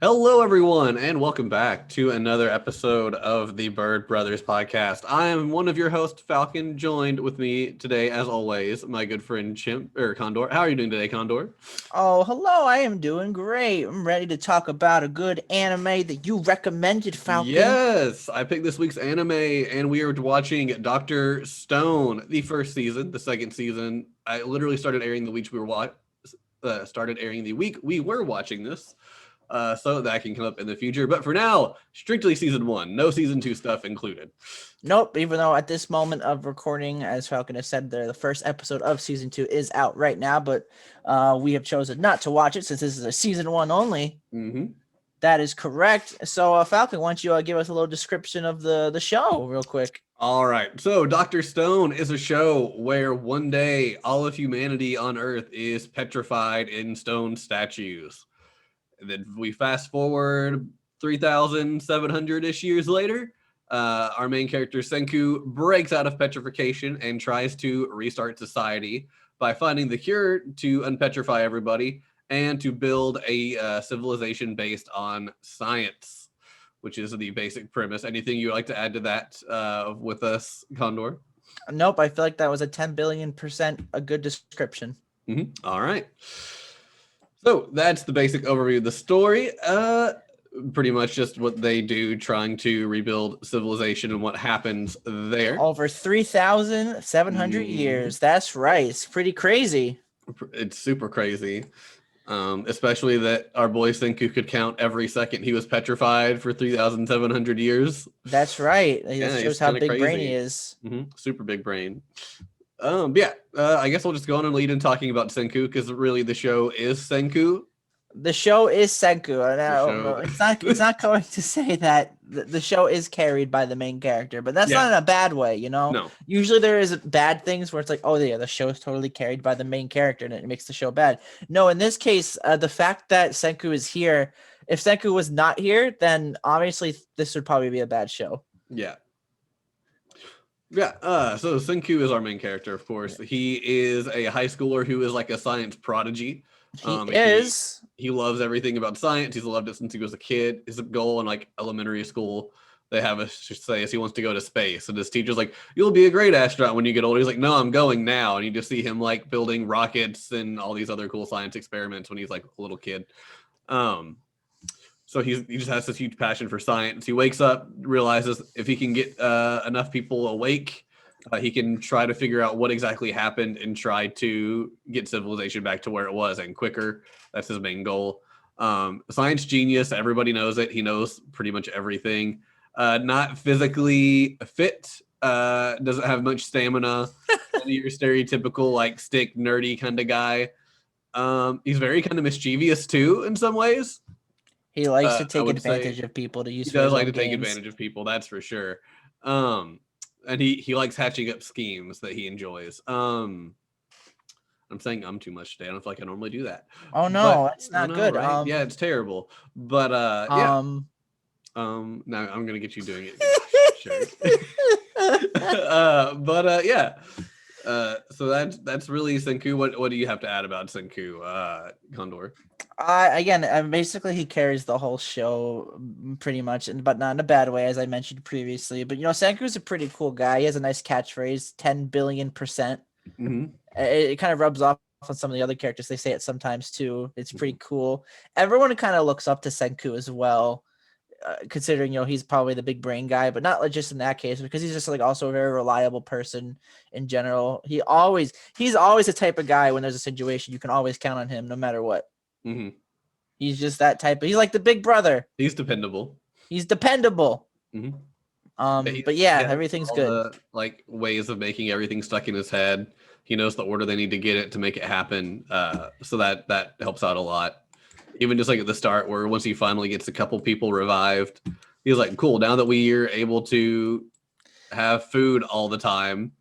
Hello, everyone, and welcome back to another episode of the Bird Brothers podcast. I am one of your hosts, Falcon, joined with me today, as always, my good friend Condor. How are you doing today, Condor? Oh, hello. I am doing great. I'm ready to talk about a good anime that you recommended, Falcon. Yes, I picked this week's anime, and we are watching Dr. Stone, the first season. The second season, I literally started airing the week we were watching this. So that can come up in the future. But for now, strictly season one, no season two stuff included. Nope, even though at this moment of recording, as Falcon has said there, the first episode of season 2 is out right now, but we have chosen not to watch it since this is a season 1 only. Mm-hmm. That is correct. So, Falcon, why don't you give us a little description of the show real quick? All right. So Dr. Stone is a show where one day all of humanity on Earth is petrified in stone statues. And then we fast forward 3,700-ish years later. Our main character, Senku, breaks out of petrification and tries to restart society by finding the cure to unpetrify everybody and to build a civilization based on science, which is the basic premise. Anything you'd like to add to that with us, Condor? Nope, I feel like that was a 10 billion% a good description. Mm-hmm. All right. So that's the basic overview of the story. Pretty much just what they do, trying to rebuild civilization and what happens there. Over 3,700 years. That's right. It's pretty crazy. It's super crazy. Especially that our boy Senku could count every second he was petrified for 3,700 years. That's right. That shows how big brain he is. Mm-hmm. Super big brain. I guess we'll just go on and lead in talking about Senku because really the show is Senku. The show is Senku. It's not going to say that the show is carried by the main character, but that's not in a bad way, you know? No. Usually there is bad things where it's like, oh yeah, the show is totally carried by the main character and it makes the show bad. No, in this case, the fact that Senku is here, if Senku was not here, then obviously this would probably be a bad show. Yeah. So Senku is our main character, of course. He is a high schooler who is like a science prodigy. He loves everything about science. He's loved it since he was a kid. His goal in like elementary school, they have us say is he wants to go to space. And his teacher's like, "You'll be a great astronaut when you get older." He's like, "No, I'm going now." And you just see him like building rockets and all these other cool science experiments when he's like a little kid. So he just has this huge passion for science. He wakes up, realizes if he can get enough people awake, he can try to figure out what exactly happened and try to get civilization back to where it was and quicker. That's his main goal. Science genius. Everybody knows it. He knows pretty much everything. Not physically fit. Doesn't have much stamina. Your stereotypical like stick nerdy kind of guy. He's very kind of mischievous too in some ways. He likes to take advantage of people to use. He does like to take advantage of people. That's for sure. And he likes hatching up schemes that he enjoys. I'm saying too much today. I don't feel like I normally do that. Oh no, it's not good. Right? Yeah, it's terrible. But now I'm gonna get you doing it. Sure. So that's really Senku. What do you have to add about Senku, Condor? Again, basically he carries the whole show pretty much, but not in a bad way, as I mentioned previously. But Senku's a pretty cool guy. He has a nice catchphrase, 10 billion%. Mm-hmm. It kind of rubs off on some of the other characters. They say it sometimes too. It's pretty cool. Everyone kind of looks up to Senku as well, considering he's probably the big brain guy, but not just in that case, because he's just like also a very reliable person in general. He's always the type of guy when there's a situation you can always count on him no matter what. Mm-hmm. He's just that type he's like the big brother. He's dependable. Mm-hmm. But everything's good. Like ways of making everything stuck in his head. He knows the order they need to get it to make it happen. So that helps out a lot. Even just like at the start where once he finally gets a couple people revived, he's like, cool, now that we are able to have food all the time,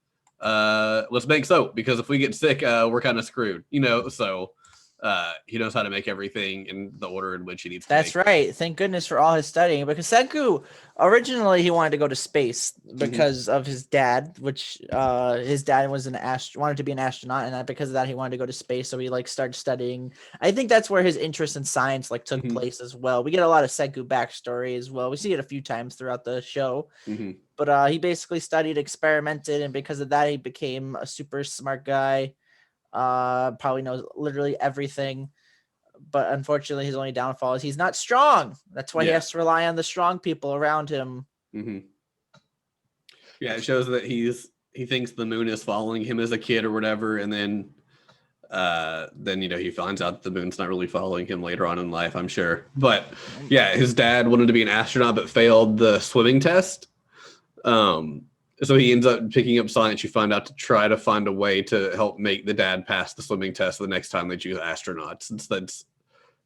let's make soap, because if we get sick, we're kind of screwed, so he knows how to make everything in the order in which he needs to. That's right. Thank goodness for all his studying, because Senku originally he wanted to go to space because of his dad, which his dad was wanted to be an astronaut, and that because of that he wanted to go to space. So he like started studying. I think that's where his interest in science like took place as well. We get a lot of Senku backstory as well. We see it a few times throughout the show. But he basically studied, experimented, and because of that he became a super smart guy. Probably knows literally everything. But unfortunately, his only downfall is he's not strong. That's why he has to rely on the strong people around him. Yeah, it shows that he thinks the moon is following him as a kid or whatever, and then he finds out the moon's not really following him later on in life, I'm sure. But yeah, his dad wanted to be an astronaut but failed the swimming test. So he ends up picking up science. You find out to try to find a way to help make the dad pass the swimming test the next time they choose astronauts. Since they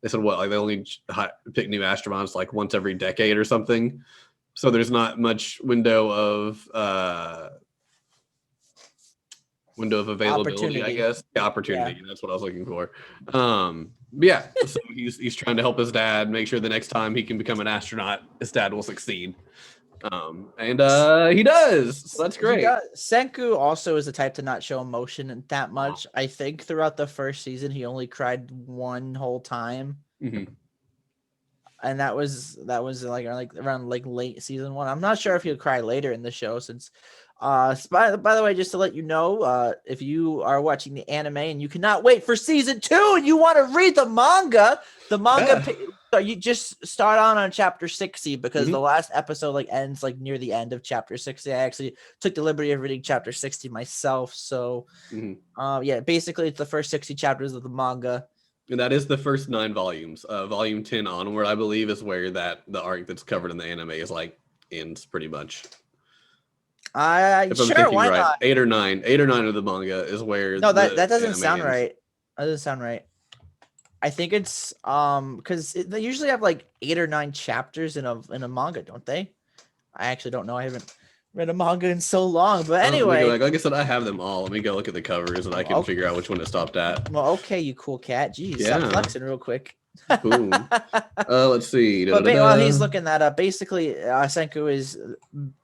said what, like they only pick new astronauts like once every decade or something. So there's not much window of availability, I guess. Opportunity. That's what I was looking for. Yeah. So he's trying to help his dad make sure the next time he can become an astronaut, his dad will succeed. And he does. So that's great. Senku also is the type to not show emotion that much. I think throughout the first season he only cried one whole time. And that was like around late season 1. I'm not sure if he'll cry later in the show since by the way, just to let you know, if you are watching the anime and you cannot wait for season 2 and you want to read the manga you just start on chapter 60 because the last episode like ends like near the end of chapter 60. I actually took the liberty of reading chapter 60 myself. So basically it's the first 60 chapters of the manga. And that is the first 9 volumes. Volume 10 onward, I believe, is where the arc that's covered in the anime is like ends pretty much. Sure, why not? 8 or 9 of the manga is where. No, that doesn't sound right. That doesn't sound right. I think it's because they usually have like 8 or 9 chapters in a manga, don't they? I actually don't know. I haven't read a manga in so long, but anyway. Like I said, I have them all. Let me go look at the covers and I can figure out which one it stopped at. Well, okay, you cool cat. Jeez, stop flexing real quick. Boom. Let's see. But while he's looking that up, basically, Senku is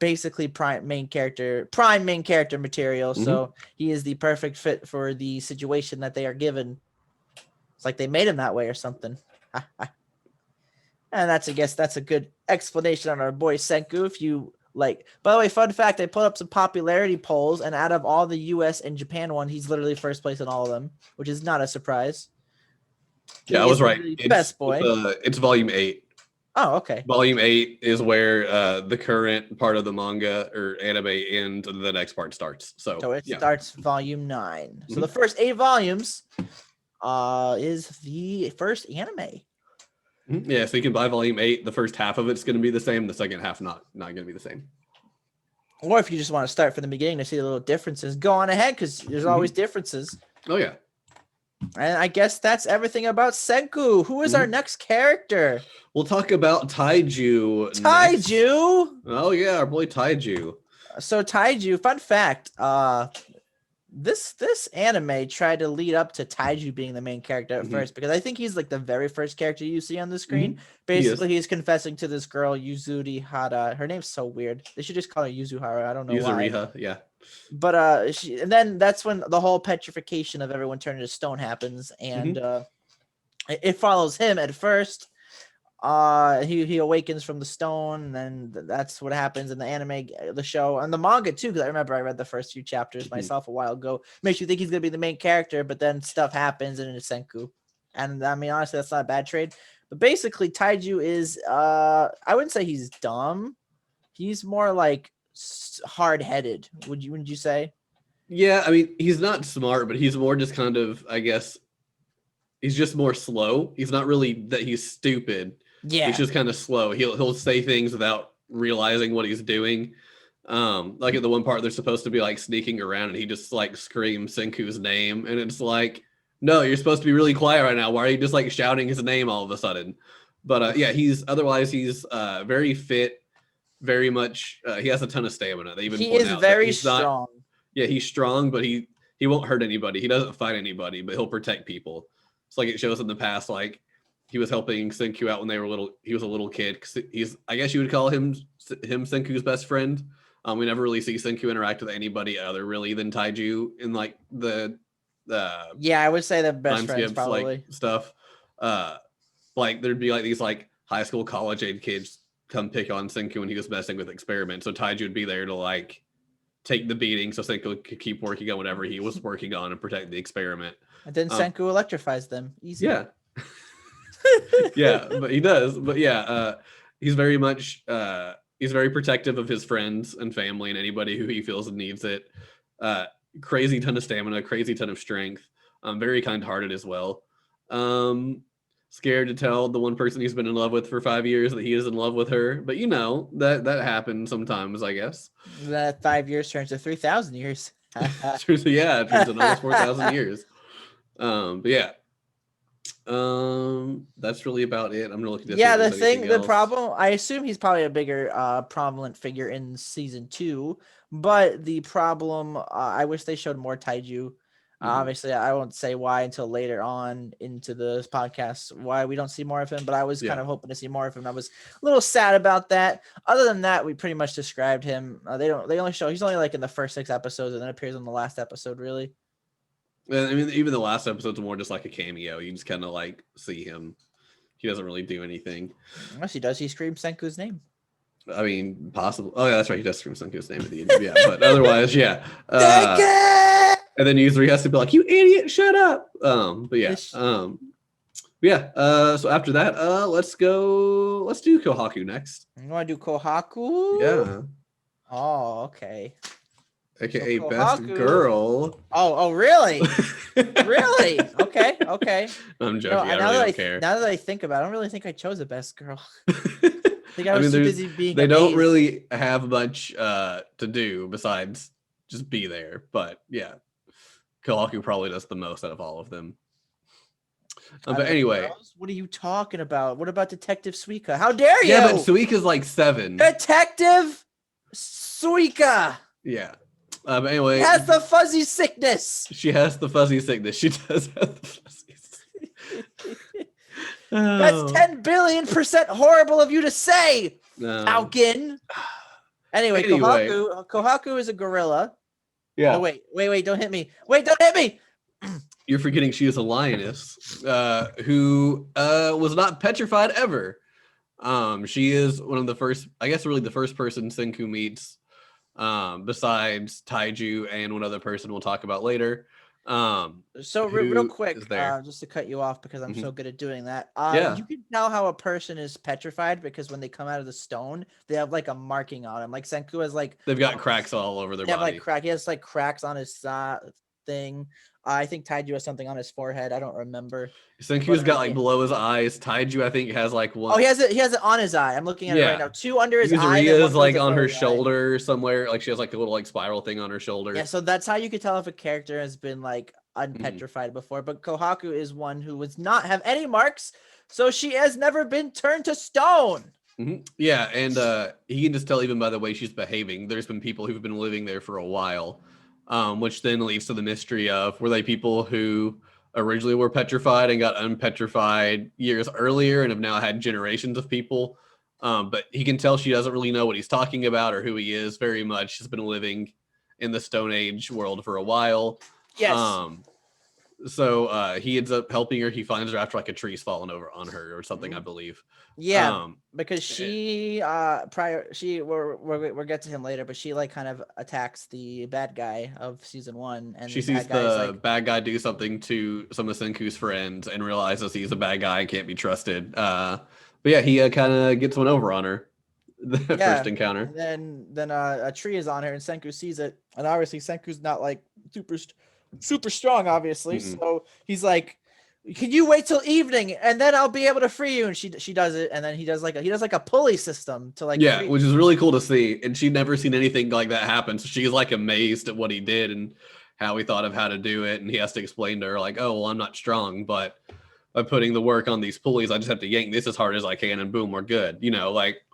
basically prime main character material. So he is the perfect fit for the situation that they are given. It's like they made him that way or something. And I guess that's a good explanation on our boy Senku. If you like, by the way, fun fact, I put up some popularity polls, and out of all the US and Japan one, he's literally first place in all of them, which is not a surprise. Yeah, I was right. Best boy. It's volume 8. Oh, okay. Volume 8 is where the current part of the manga or anime ends, and the next part starts. So it starts volume 9. So the first 8 volumes is the first anime. Yeah, so you can buy volume 8. The first half of it's going to be the same. The second half not going to be the same. Or if you just want to start from the beginning to see the little differences, go on ahead because there's always differences. Oh yeah. And I guess that's everything about Senku. Who is our next character? We'll talk about Taiju. Taiju? Next. Oh yeah, our boy Taiju. So Taiju, fun fact, this anime tried to lead up to Taiju being the main character at first, because I think he's like the very first character you see on the screen. Basically, he's confessing to this girl, Yuzuri Hara. Her name's so weird. They should just call her Yuzuhara. I don't know why. Yuzuriha, yeah. But and then that's when the whole petrification of everyone turning to stone happens, and it follows him at first. He awakens from the stone, and then that's what happens in the anime, the show, and the manga too. Because I remember I read the first few chapters myself a while ago. Makes you think he's gonna be the main character, but then stuff happens and it's Senku. And I mean, honestly, that's not a bad trade. But basically, Taiju is I wouldn't say he's dumb. He's more like hard-headed. Wouldn't you say? Yeah, I mean, he's not smart, but he's more just kind of, I guess, he's just more slow. He's not really that he's stupid. Yeah, he's just kind of slow. He'll say things without realizing what he's doing. Like at the one part they're supposed to be like sneaking around, and he just like screams Senku's name, and it's like, no, you're supposed to be really quiet right now. Why are you just like shouting his name all of a sudden? But yeah, he's very fit, very much. He has a ton of stamina. They even he point is out very strong. Yeah, he's strong, but he won't hurt anybody. He doesn't fight anybody, but he'll protect people. So like it shows in the past, like he was helping Senku out when they were little. He was a little kid. He's, I guess you would call him Senku's best friend. We never really see Senku interact with anybody other really than Taiju in like the yeah, I would say the best time friends skips probably. like stuff. Like there'd be like these like high school college age kids come pick on Senku when he was messing with experiments. So Taiju would be there to like take the beating so Senku could keep working on whatever he was working on and protect the experiment. And then Senku electrifies them. Easy. Yeah. Yeah, but he does. But yeah, he's very much he's very protective of his friends and family and anybody who he feels needs it. Crazy ton of stamina, crazy ton of strength. Very kind-hearted as well. Scared to tell the one person he's been in love with for 5 years that he is in love with her, but you know that happens sometimes, I guess. That 5 years turns to 3,000 years. Yeah, it turns to almost 4,000 years. But yeah. That's really about it. I'm gonna look at this. Yeah, the problem, I assume he's probably a bigger prominent figure in season 2, but the problem, I wish they showed more Taiju. Obviously, I won't say why until later on into the podcast why we don't see more of him, but I was kind of hoping to see more of him. I was a little sad about that. Other than that, we pretty much described him. They only show, he's only like in the first 6 episodes and then appears in the last episode, really. I mean, even the last episode's more just like a cameo. You just kind of like see him. He doesn't really do anything. Unless he does, he screams Senku's name. I mean, possible. Oh yeah, that's right. He does scream Senku's name at the end. Yeah, but otherwise, yeah. And then usually he has to be like, "You idiot, shut up." But yeah. So after that, let's do Kohaku next. You want to do Kohaku? Yeah. Oh, okay. AKA so best girl. Oh, really? Really? Okay. I'm joking. I really don't care. Now that I think about it, I don't really think I chose a best girl. I think I was too busy being They don't really have much to do besides just be there. But yeah, Kohaku probably does the most out of all of them. But anyway. Girls? What are you talking about? What about Detective Suika? How dare you? Yeah, but Suika's like 7. Detective Suika. Yeah. But anyway. She has the fuzzy sickness. She has the fuzzy sickness. She does have the fuzzy sickness. That's 10 billion% horrible of you to say, Falcon. Anyway, Kohaku is a gorilla. Yeah. Oh, wait, don't hit me. Wait, don't hit me. You're forgetting she is a lioness who was not petrified ever. She is one of the first, I guess really the first person Senku meets, besides Taiju and one other person we'll talk about later. So real quick, just to cut you off because I'm so good at doing that. You can tell how a person is petrified because when they come out of the stone, they have like a marking on them. Like Senku has like they've got cracks all over their body. He has like cracks on his thing. I think Taiju has something on his forehead. I don't remember. Senku's got like below his eyes. Taiju, I think, has like one. Oh, he has it on his eye. I'm looking at it right now. 2 under his eye. Ria's like on her shoulder somewhere. Like she has like a little like spiral thing on her shoulder. Yeah, so that's how you could tell if a character has been like unpetrified before. But Kohaku is one who does not have any marks, so she has never been turned to stone. Yeah, and he can just tell even by the way she's behaving. There's been people who've been living there for a while. Which then leads to the mystery of were they people who originally were petrified and got unpetrified years earlier and have now had generations of people. But he can tell she doesn't really know what he's talking about or who he is very much. She's been living in the Stone Age world for a while. Yes. So he ends up helping her. He finds her after like a tree's fallen over on her or something, I believe. Yeah, because she we'll get to him later, but she like kind of attacks the bad guy of season 1, and she sees the bad guy do something to some of Senku's friends and realizes he's a bad guy and can't be trusted. But yeah, he kind of gets one over on her. The first encounter. Then a tree is on her, and Senku sees it, and obviously Senku's not like super strong, obviously. So he's like, "Can you wait till evening, and then I'll be able to free you?" And she does it, and then he does like a pulley system to like which is really cool to see. And she'd never seen anything like that happen, so she's like amazed at what he did and how he thought of how to do it. And he has to explain to her like, "Oh, well, I'm not strong, but by putting the work on these pulleys, I just have to yank this as hard as I can, and boom, we're good." You know, like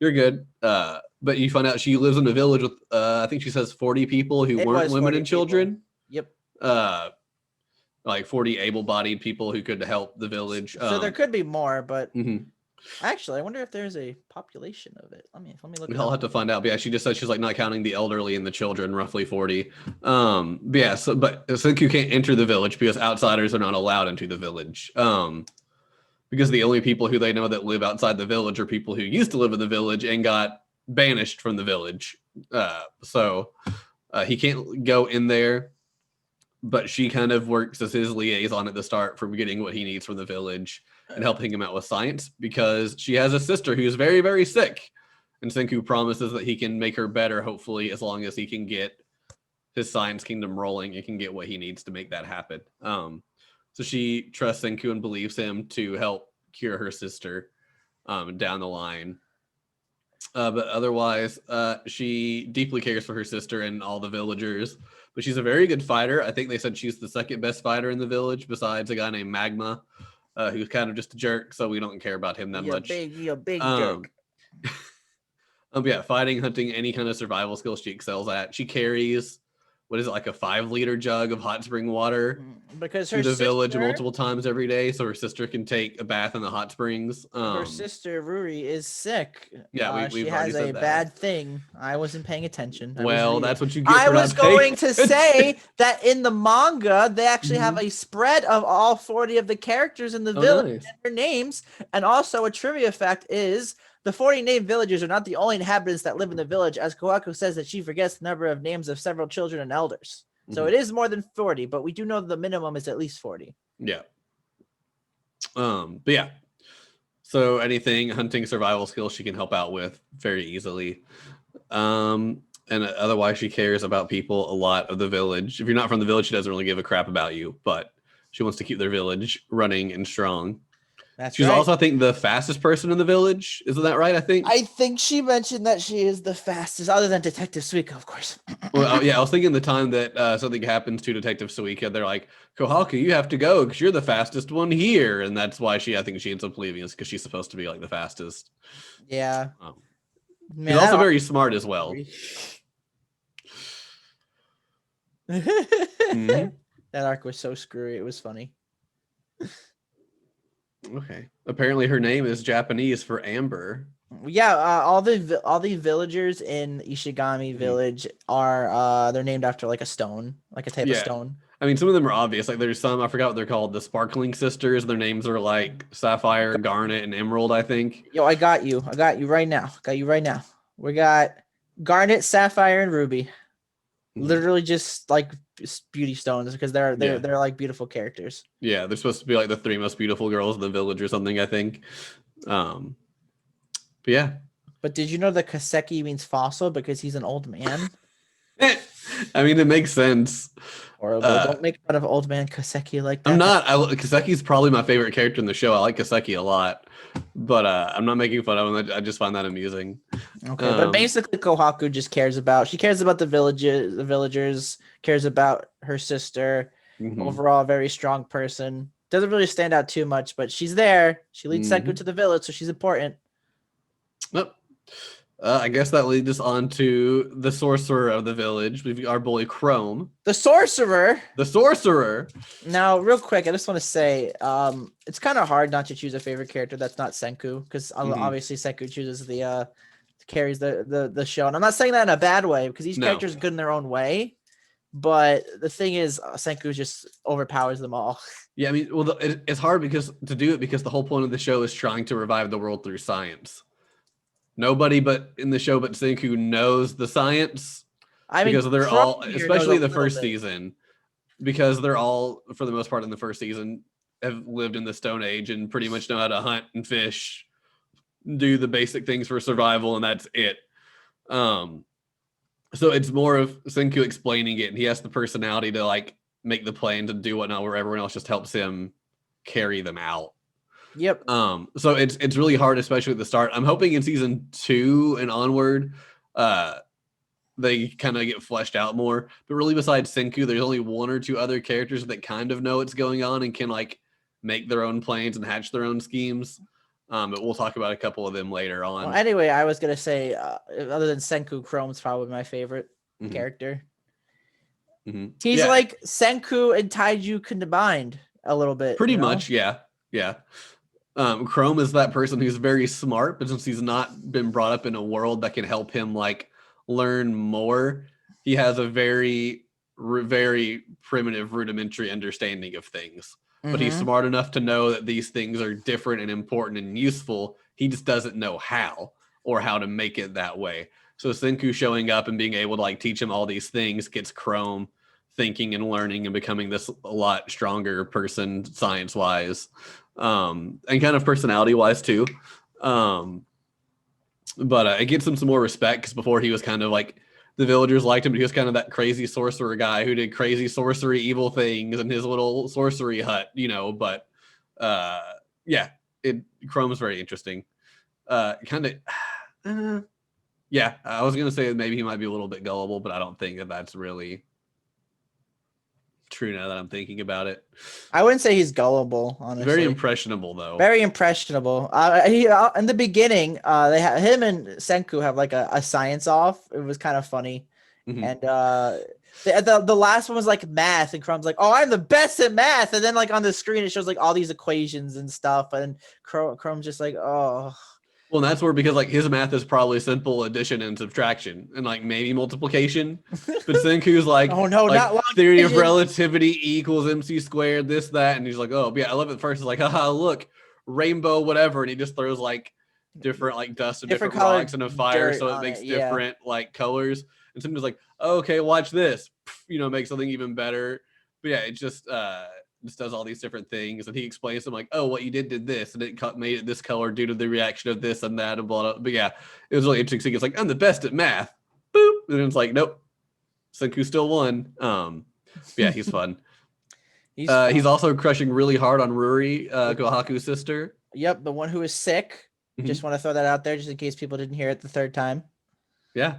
you're good. But you find out she lives in a village with I think she says 40 people who weren't women and children. Yep. like 40 able-bodied people who could help the village. So there could be more, but mhm. actually, I wonder if there's a population of it. Let me look. I'll have to find out. But yeah, she just said she's like not counting the elderly and the children, roughly 40. But yeah, but Senku can't enter the village because outsiders are not allowed into the village. Because the only people who they know that live outside the village are people who used to live in the village and got banished from the village. So he can't go in there. But she kind of works as his liaison at the start for getting what he needs from the village and helping him out with science because she has a sister who's very, very sick. And Senku promises that he can make her better, hopefully, as long as he can get his science kingdom rolling and can get what he needs to make that happen. So she trusts Senku and believes him to help cure her sister down the line. But otherwise, she deeply cares for her sister and all the villagers. But she's a very good fighter. I think they said she's the second best fighter in the village, besides a guy named Magma, who's kind of just a jerk. So we don't care about him that much. You're a big jerk. Yeah, fighting, hunting, any kind of survival skill she excels at. She carries, what is it, like a 5-liter jug of hot spring water because to the village multiple times every day, so her sister can take a bath in the hot springs. Her sister Ruri is sick. Yeah, she has a bad thing. I wasn't paying attention. That's what you get. I was going to say that in the manga, they actually have a spread of all 40 of the characters in the village and their names. And also a trivia fact is the 40 named villagers are not the only inhabitants that live in the village, as Kohaku says that she forgets the number of names of several children and elders. So it is more than 40, but we do know the minimum is at least 40. Yeah. But yeah. So anything hunting survival skills she can help out with very easily. And otherwise she cares about people a lot of the village. If you're not from the village, she doesn't really give a crap about you, but she wants to keep their village running and strong. She's also, I think, the fastest person in the village. Isn't that right? I think she mentioned that she is the fastest, other than Detective Suika, of course. Well, yeah, I was thinking the time that something happens to Detective Suika, they're like, Kohaku, you have to go because you're the fastest one here. And that's why I think she ends up leaving, is because she's supposed to be like the fastest. Yeah. She's also very smart as well. That arc was so screwy. It was funny. Okay. Apparently her name is Japanese for amber. Yeah, all the villagers in Ishigami Village are they're named after like a stone, like a type of stone. I mean, some of them are obvious. Like there's some, I forgot what they're called, the Sparkling Sisters. Their names are like Sapphire, Garnet, and Emerald, I think. Yo, I got you right now. We got Garnet, Sapphire, and Ruby. Literally just like beauty stones because they're like beautiful characters. Yeah, they're supposed to be like the 3 most beautiful girls in the village or something, I think. But yeah. But did you know that Kaseki means fossil because he's an old man? I mean, it makes sense. Horrible. Don't make fun of old man Kaseki like that. I'm not. Kaseki's probably my favorite character in the show. I like Kaseki a lot. But I'm not making fun of him. I just find that amusing. Okay, but basically Kohaku just cares about the villagers, cares about her sister. Overall, a very strong person. Doesn't really stand out too much, but she's there. She leads Senku to the village, so she's important. Nope. I guess that leads us on to the sorcerer of the village, our boy Chrome. The sorcerer. Now, real quick, I just want to say, it's kind of hard not to choose a favorite character that's not Senku, because obviously Senku chooses carries the show, and I'm not saying that in a bad way, because each character is good in their own way. But the thing is, Senku just overpowers them all. Yeah, I mean, well, it's hard because the whole point of the show is trying to revive the world through science. Nobody but in the show but Senku knows the science. Because they're all, especially the first season, because they're all, for the most part in the first season, have lived in the Stone Age and pretty much know how to hunt and fish, do the basic things for survival, and that's it. So it's more of Senku explaining it, and he has the personality to like make the plans and do whatnot, where everyone else just helps him carry them out. Yep. So it's really hard, especially at the start. I'm hoping in season 2 and onward, they kind of get fleshed out more. But really, besides Senku, there's only 1 or 2 other characters that kind of know what's going on and can like make their own plans and hatch their own schemes. But we'll talk about a couple of them later on. Well, anyway, I was gonna say, other than Senku, Chrome's probably my favorite character. He's like Senku and Taiju combined a little bit. Pretty much, yeah. Chrome is that person who's very smart, but since he's not been brought up in a world that can help him like learn more, he has a very primitive, rudimentary understanding of things. But he's smart enough to know that these things are different and important and useful. He just doesn't know how or how to make it that way. So Senku showing up and being able to like teach him all these things gets Chrome thinking and learning and becoming this a lot stronger person science-wise, and kind of personality-wise too. But it gets him some more respect because before he was kind of like the villagers liked him, but he was kind of that crazy sorcerer guy who did crazy sorcery evil things in his little sorcery hut, you know. But Chrome is very interesting. Yeah, I was gonna say maybe he might be a little bit gullible, but I don't think that that's really true now that I'm thinking about it. I wouldn't say he's gullible, honestly. Very impressionable, though. Very impressionable. He in the beginning, they had him and Senku have like a science off. It was kind of funny, and the last one was like math, and Chrome's like, "Oh, I'm the best at math," and then like on the screen it shows like all these equations and stuff, and Chrome's just like, "Oh." Well, that's where, because like his math is probably simple addition and subtraction and like maybe multiplication, but Senku's like, oh no, like, not long theory division. of relativity equals MC squared, this, that, and he's like, oh yeah, I love it. First, it's like, haha, look, rainbow, whatever, and he just throws like different like dust and different rocks and a fire, so it makes different like colors. And Senku's like, oh, okay, watch this, you know, make something even better. But yeah, it just does all these different things, and he explains to them like, oh, what you did this, and it made it this color due to the reaction of this and that and blah, blah. But yeah, it was really interesting. It's like, I'm the best at math, boop, and it's like, nope, Senku still won. Yeah, he's fun. He's also crushing really hard on Ruri, Kohaku's sister. Yep, the one who is sick. Just want to throw that out there just in case people didn't hear it the third time. Yeah.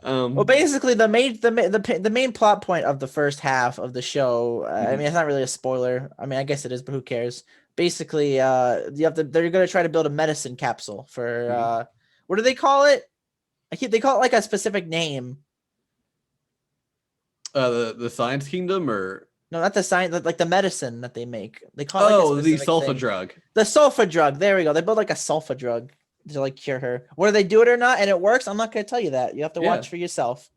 Well, basically, the main plot point of the first half of the show. I mean, it's not really a spoiler. I mean, I guess it is, but who cares? Basically, they're going to try to build a medicine capsule for what do they call it? They call it like a specific name. The Science Kingdom, or no, not the science, like the medicine that they make. They call it the sulfa drug. The sulfa drug. There we go. They build like a sulfa drug to like cure her. Whether they do it or not, and it works, I'm not going to tell you that. You have to watch for yourself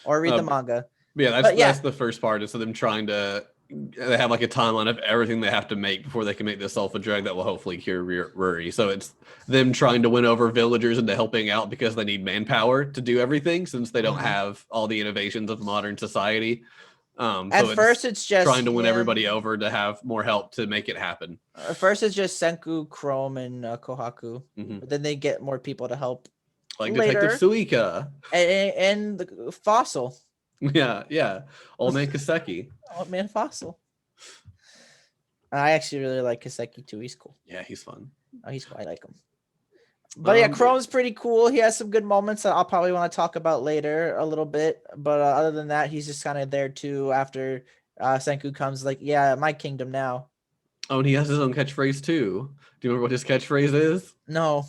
or read the manga. Yeah, that's the first part. Is them trying to. They have like a timeline of everything they have to make before they can make this sulfa drug that will hopefully cure Ruri. So it's them trying to win over villagers into helping out because they need manpower to do everything since they don't have all the innovations of modern society. At first, it's just trying to win everybody over to have more help to make it happen. At first, it's just Senku, Chrome, and Kohaku. But then they get more people to help. Like later. Detective Suika. And the Fossil. Yeah. Old Man Kaseki. Old Man Fossil. I actually really like Kaseki too. He's cool. Yeah, he's fun. Oh, he's cool. I like him. But yeah, Chrome's pretty cool. He has some good moments that I'll probably want to talk about later a little bit. But other than that, he's just kind of there too after Senku comes like, yeah, my kingdom now. Oh, and he has his own catchphrase too. Do you remember what his catchphrase is? No.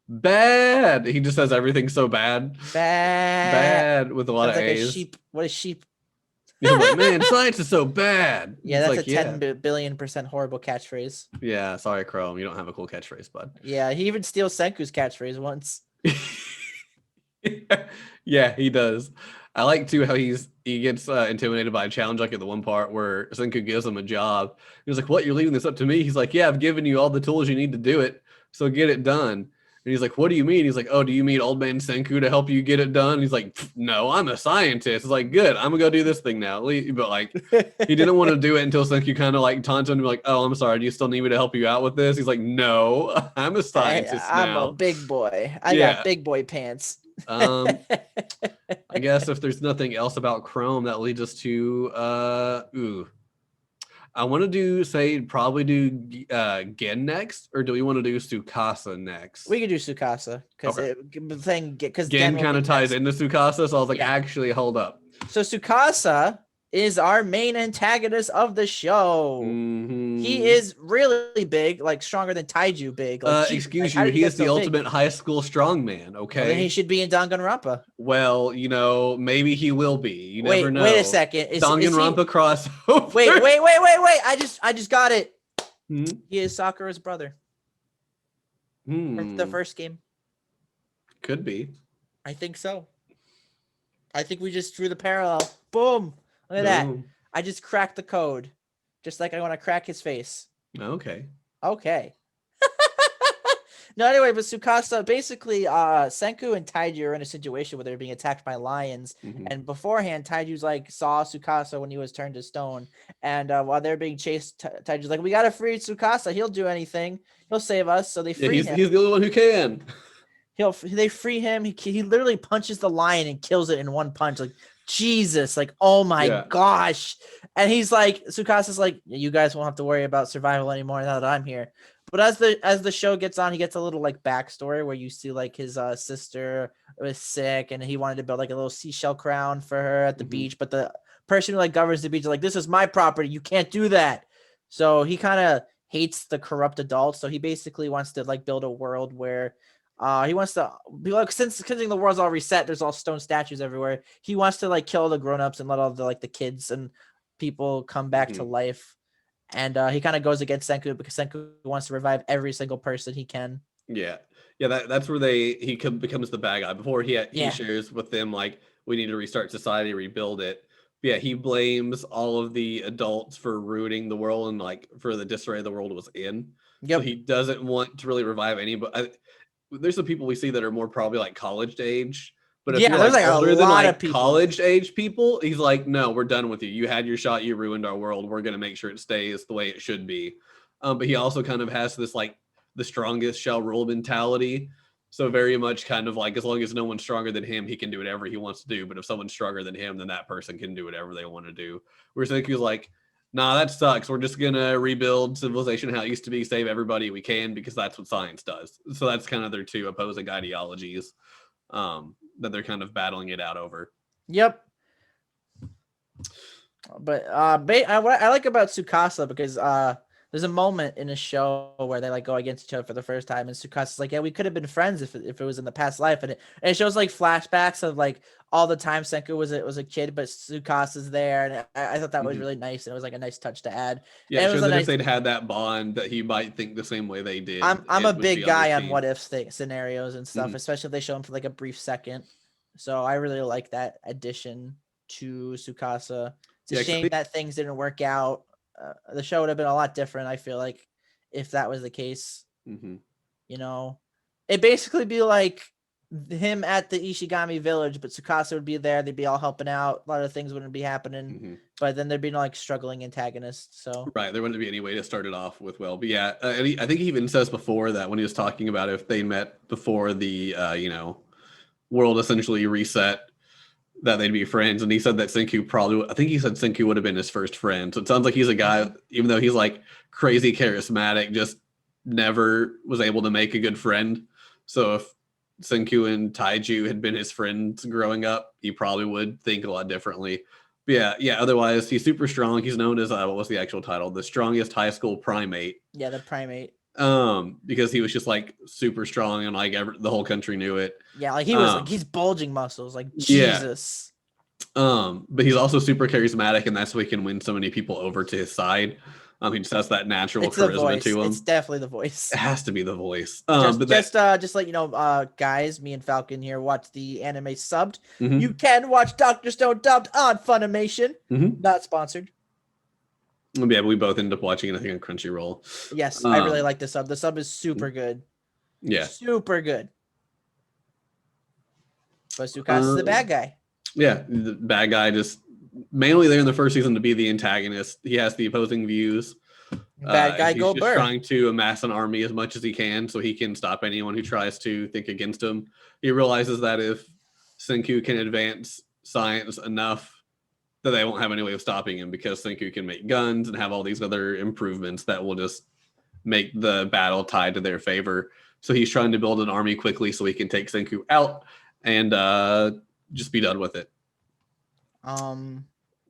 Bad. He just says everything so bad. Bad with a lot of A's. A sheep. What is sheep? He's like, man, science is so bad. Yeah, that's like, a 10 billion% horrible catchphrase. Yeah, sorry, Chrome. You don't have a cool catchphrase, bud. Yeah, he even steals Senku's catchphrase once. Yeah, he does. I like too how he gets intimidated by a challenge, like at the one part where Senku gives him a job. He's like, what, you're leaving this up to me? He's like, yeah, I've given you all the tools you need to do it, so get it done. And he's like, what do you mean? He's like, oh, do you mean old man Senku to help you get it done? And he's like, no, I'm a scientist. It's like, good, I'm gonna go do this thing now. But like, he didn't want to do it until Senku kind of like taunted him and be like, oh, I'm sorry, do you still need me to help you out with this? He's like, no, I'm a scientist now. I'm a big boy. I got big boy pants. I guess if there's nothing else about Chrome, that leads us to I want to probably do Gen next, or do we want to do Tsukasa next? We could do Tsukasa because Gen kind of ties into Tsukasa, so I was like, actually, hold up. So Tsukasa is our main antagonist of the show. Mm-hmm. He is really big, like stronger than Taiju big. Like, Jesus, excuse how you, did he get is the so big? ultimate high school strongman, okay? Well, then he should be in Danganronpa. Well, you know, maybe he will be. You never Wait, know. wait a second. Is he? Danganronpa crossover. Wait. I just got it. Hmm? He is Sakura's brother from the Hmm. first game. Could be. I think so. I think we just drew the parallel. Boom. Look at that. Oh, I just cracked the code. Just like I want to crack his face. okay. Okay. No, anyway, but Tsukasa, basically, Senku and Taiju are in a situation where they're being attacked by lions. Mhm. And beforehand, Taiju's like saw Tsukasa when he was turned to stone. And while they're being chased, Taiju's like, we got to free Tsukasa. He'll do anything. He'll save us. So they Yeah, free him. he's the only one who can. They free him. He literally punches the lion and kills it in one punch. Like, Jesus, like, oh my gosh. And he's like, Tsukasa's like, you guys won't have to worry about survival anymore now that I'm here. But as the show gets on, he gets a little like backstory where you see like his sister was sick and he wanted to build like a little seashell crown for her at the beach. But the person who like governs the beach is like, this is my property. You can't do that. So he kind of hates the corrupt adults. So he basically wants to like build a world where he wants to be like, since the world's all reset, there's all stone statues everywhere. He wants to like kill the grown-ups and let all the like the kids and people come back to life. And he kind of goes against Senku because Senku wants to revive every single person he can. Yeah. That's where he becomes the bad guy. Before he shares with them like, we need to restart society, rebuild it. But yeah, he blames all of the adults for ruining the world and like for the disarray the world was in. Yep. So he doesn't want to really revive anybody. There's some people we see that are more probably like college age. But if you're like older than like college age people, he's like, no, we're done with you. You had your shot. You ruined our world. We're going to make sure it stays the way it should be. But he also kind of has this like the strongest shall rule mentality. So very much kind of like, as long as no one's stronger than him, he can do whatever he wants to do. But if someone's stronger than him, then that person can do whatever they want to do. Whereas Senku's like, nah, that sucks. We're just going to rebuild civilization how it used to be, save everybody we can, because that's what science does. So that's kind of their two opposing ideologies. That they're kind of battling it out over. Yep. But what I like about Tsukasa because there's a moment in a show where they like go against each other for the first time, and Tsukasa's like, yeah, we could have been friends if it was in the past life, and it shows like flashbacks of like all the time Senku was a kid, but Tsukasa's there, and I thought that was really nice, and it was like a nice touch to add. Yeah, and it shows that if they'd had that bond, that he might think the same way they did. I'm a big guy on what if scenarios and stuff, especially if they show him for like a brief second. So I really like that addition to Tsukasa. It's a shame that things didn't work out. The show would have been a lot different, I feel like, if that was the case. You know, it'd basically be like him at the Ishigami village, but Tsukasa would be there. They'd be all helping out. A lot of things wouldn't be happening, but then there'd be no like struggling antagonists. So right, there wouldn't be any way to start it off with well. But yeah, I think he even says before that when he was talking about if they met before the world essentially reset, that they'd be friends. And he said that Senku would have been his first friend. So it sounds like he's a guy, even though he's like crazy charismatic, just never was able to make a good friend. So if Senku and Taiju had been his friends growing up, he probably would think a lot differently. But yeah, otherwise he's super strong. He's known as what was the actual title? The strongest high school primate. Yeah, the primate. Because he was just like super strong and like the whole country knew it. Yeah, like he was like he's bulging muscles, like Jesus. But he's also super charismatic, and that's why he can win so many people over to his side. He just has that natural charisma to him. It's definitely the voice. It has to be the voice. Just let you know, guys, me and Falcon here watch the anime subbed. You can watch Dr. Stone dubbed on Funimation. Not sponsored. Yeah, but we both ended up watching it, I think, on Crunchyroll. Yes, I really like the sub. The sub is super good. Yeah. Super good. But Tsukasa is the bad guy. Yeah, the bad guy, just mainly there in the first season to be the antagonist. He has the opposing views. Bad guy, he's just trying to amass an army as much as he can so he can stop anyone who tries to think against him. He realizes that if Senku can advance science enough, that they won't have any way of stopping him because Senku can make guns and have all these other improvements that will just make the battle tied to their favor. So he's trying to build an army quickly so he can take Senku out and just be done with it.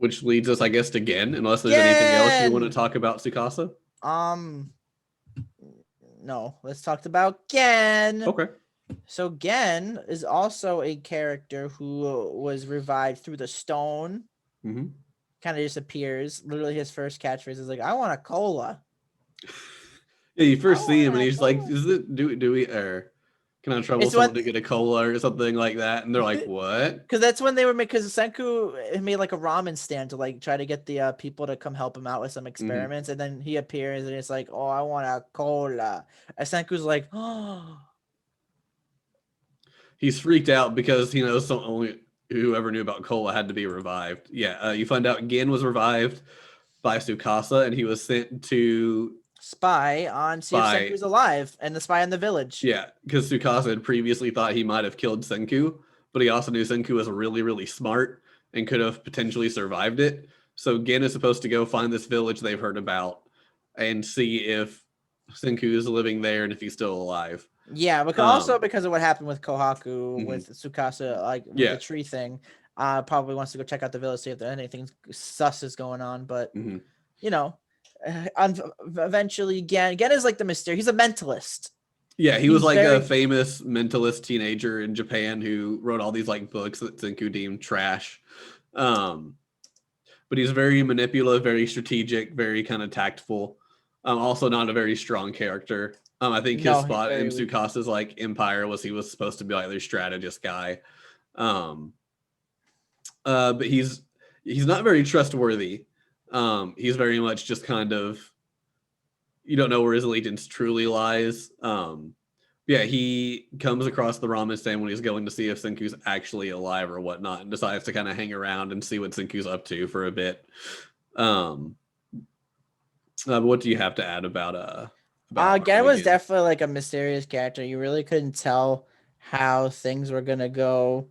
Which leads us, I guess, to Gen, unless there's anything else you want to Gen! talk about Tsukasa. No, let's talk about Gen. Okay. So Gen is also a character who was revived through the stone. Mm-hmm. Kind of just appears. Literally, his first catchphrase is like, "I want a cola." Yeah, you first see him and want a he's like, cola. "Is it do we or can I trouble It's someone when to get a cola or something like that?" And they're like, "What?" because that's when they were because Senku made like a ramen stand to like try to get the people to come help him out with some experiments, and then he appears and it's like, "Oh, I want a cola." And Senku's like, "Oh." He's freaked out because he knows only whoever knew about cola had to be revived. Yeah, you find out Gen was revived by Tsukasa, and he was sent to Spy on see if spy. Senku's alive and the spy in the village. Yeah, because Tsukasa had previously thought he might have killed Senku, but he also knew Senku was really, really smart and could have potentially survived it. So Gen is supposed to go find this village they've heard about and see if Senku is living there and if he's still alive. Yeah, because also because of what happened with Kohaku with Tsukasa, like with the tree thing, probably wants to go check out the village, see if there's anything sus is going on. But you know, eventually, Gen is like the mystery. He's a mentalist. Yeah, he was like a famous mentalist teenager in Japan who wrote all these like books that Senku deemed trash. But he's very manipulative, very strategic, very kind of tactful. Also not a very strong character. I think his spot in Tsukasa's like empire was he was supposed to be like their strategist guy. But he's not very trustworthy. He's very much just kind of, you don't know where his allegiance truly lies. Yeah, he comes across the ramen stand when he's going to see if Senku's actually alive or whatnot, and decides to kind of hang around and see what Senku's up to for a bit. What do you have to add about Gen was definitely like a mysterious character. You really couldn't tell how things were gonna go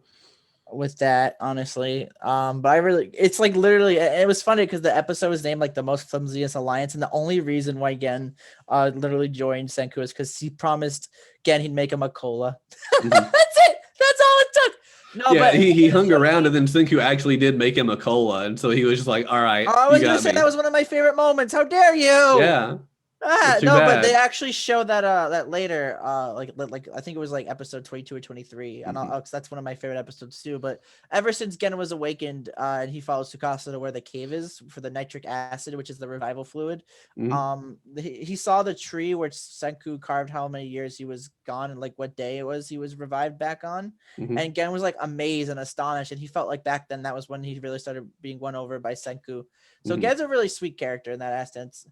with that, honestly. But I really, it's like literally, it was funny because the episode was named like the most flimsiest alliance, and the only reason why Gen literally joined Senku is because he promised Gen he'd make him a cola. That's it. That's all it took. No, yeah, but he hung around, and then Senku actually did make him a cola, and so he was just like, "All right." I was gonna say that was one of my favorite moments. How dare you? Yeah. No, but they actually show that that later, like I think it was like episode 22 or 23, and cause that's one of my favorite episodes too. But ever since Gen was awakened, and he follows Tsukasa to where the cave is for the nitric acid, which is the revival fluid. He saw the tree where Senku carved how many years he was gone and like what day it was he was revived back on, and Gen was like amazed and astonished, and he felt like back then that was when he really started being won over by Senku. So Gen's a really sweet character in that instance.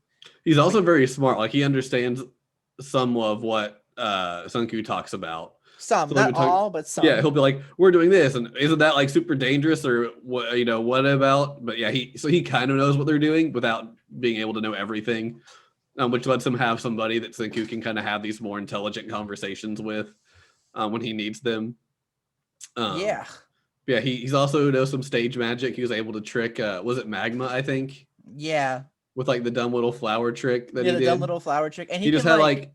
He's also very smart. Like he understands some of what Senku talks about. Some, so not all, but some. Yeah, he'll be like, "We're doing this, and isn't that like super dangerous or what? You know, what about?" But yeah, he kind of knows what they're doing without being able to know everything, which lets him have somebody that Senku can kind of have these more intelligent conversations with when he needs them. Yeah, he's also knows some stage magic. He was able to trick. Was it Magma? I think. Yeah. With like the dumb little flower trick that he did. Yeah, the dumb little flower trick. And he just had like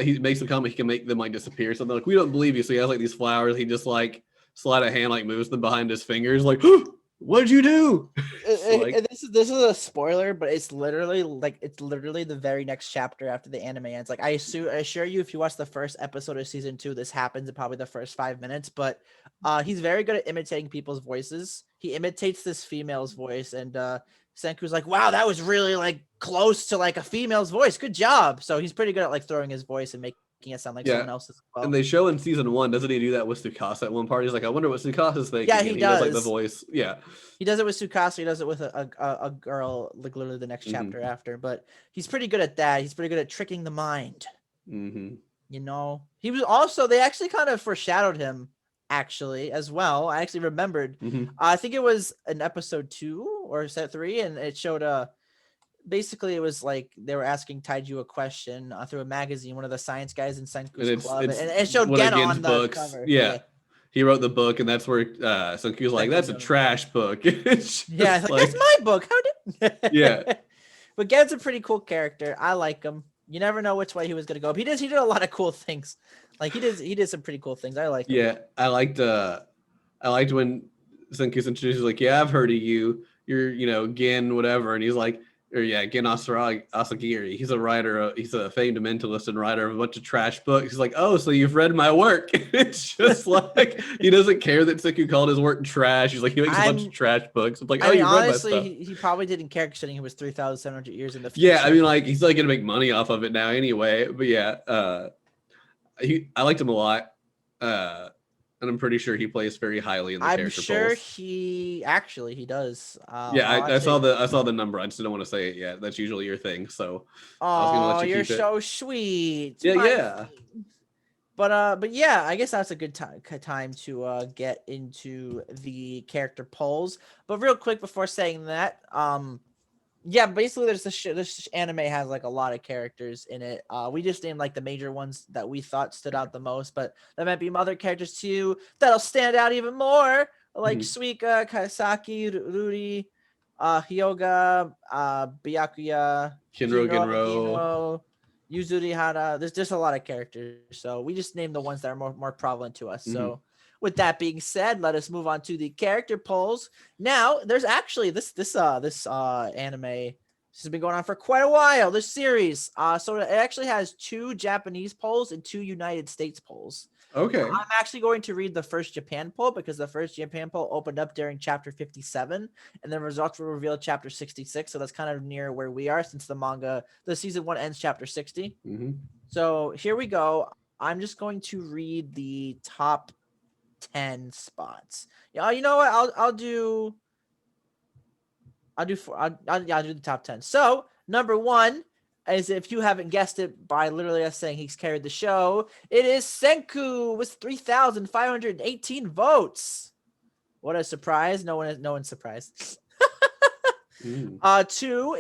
he makes a comment, he can make them like disappear. Something like, we don't believe you. So he has like these flowers. He just like sleight of hand, like moves them behind his fingers. Like, what did you do? This is a spoiler, but it's literally the very next chapter after the anime ends. Like I assure you, if you watch the first episode of season 2, this happens in probably the first 5 minutes. But he's very good at imitating people's voices. He imitates this female's voice, and Senku's like, wow, that was really like close to like a female's voice. Good job. So he's pretty good at like throwing his voice and making it sound like someone else's as well. And they show in season 1, doesn't he do that with Tsukasa at one part? He's like, I wonder what Tsukasa's thinking. Yeah, he does. Like the voice. Yeah. He does it with Tsukasa. He does it with a girl, like literally the next chapter after. But he's pretty good at that. He's pretty good at tricking the mind. You know, he was also, they actually kind of foreshadowed him actually as well. I actually remembered. I think it was in episode 2 or set 3, and it showed basically it was like they were asking Taiju a question through a magazine, one of the science guys in Senku's club, and it showed Gen on the cover. Yeah. He wrote the book, and that's where Senku's like, that's a trash book. Yeah, like, that's my book. How did Yeah. But Gen's a pretty cool character. I like him. You never know which way he was gonna go. But he did a lot of cool things. Like he did some pretty cool things. I like him. Yeah, I liked when Senku's introduced, like, yeah, I've heard of you. you're Gen whatever, and he's like, or yeah, Gen Asagiri. He's a writer. He's a famed mentalist and writer of a bunch of trash books. He's like, oh, so you've read my work? It's just like he doesn't care that Senku called his work trash. He's like, he makes a bunch of trash books. It's like, oh, you've read my stuff. Honestly, he probably didn't care considering he was 3,700 years in the future. Yeah, I mean, like he's like gonna make money off of it now anyway. But yeah, I liked him a lot. And I'm pretty sure he plays very highly in the character polls. I'm sure he does. Yeah, I saw the number. I just don't want to say it yet. That's usually your thing. So I was gonna let you keep it. You're so sweet. Yeah. But yeah, I guess that's a good time to get into the character polls. But real quick before saying that, yeah, basically this anime has like a lot of characters in it. We just named like the major ones that we thought stood out the most, but there might be other characters too that'll stand out even more, like Suika, Kazaki, Ruri, Hyoga, Byakuya, Ginro, Yuzuri Hara. There's just a lot of characters, so we just named the ones that are more prevalent to us. So with that being said, let us move on to the character polls. Now, there's actually this anime. This has been going on for quite a while. This series, so it actually has 2 Japanese polls and 2 United States polls. Okay. I'm actually going to read the first Japan poll because the first Japan poll opened up during chapter 57, and the results were revealed chapter 66. So that's kind of near where we are since the season 1 ends chapter 60. So here we go. I'm just going to read the top 10 spots. Yeah, you know what? I'll do the top 10. So number 1, as if you haven't guessed it by literally us saying he's carried the show, it is Senku with 3,518 votes. What a surprise! No one's surprised. 2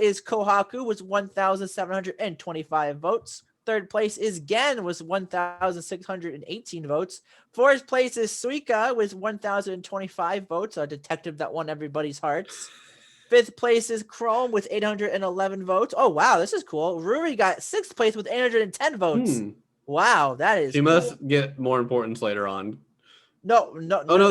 is Kohaku with 1,725 votes. 3rd place is Gen with 1,618 votes. 4th place is Suika with 1,025 votes, a detective that won everybody's hearts. 5th place is Chrome with 811 votes. Oh, wow, this is cool. Ruri got 6th place with 810 votes. Wow, that is He must get more importance later on. No.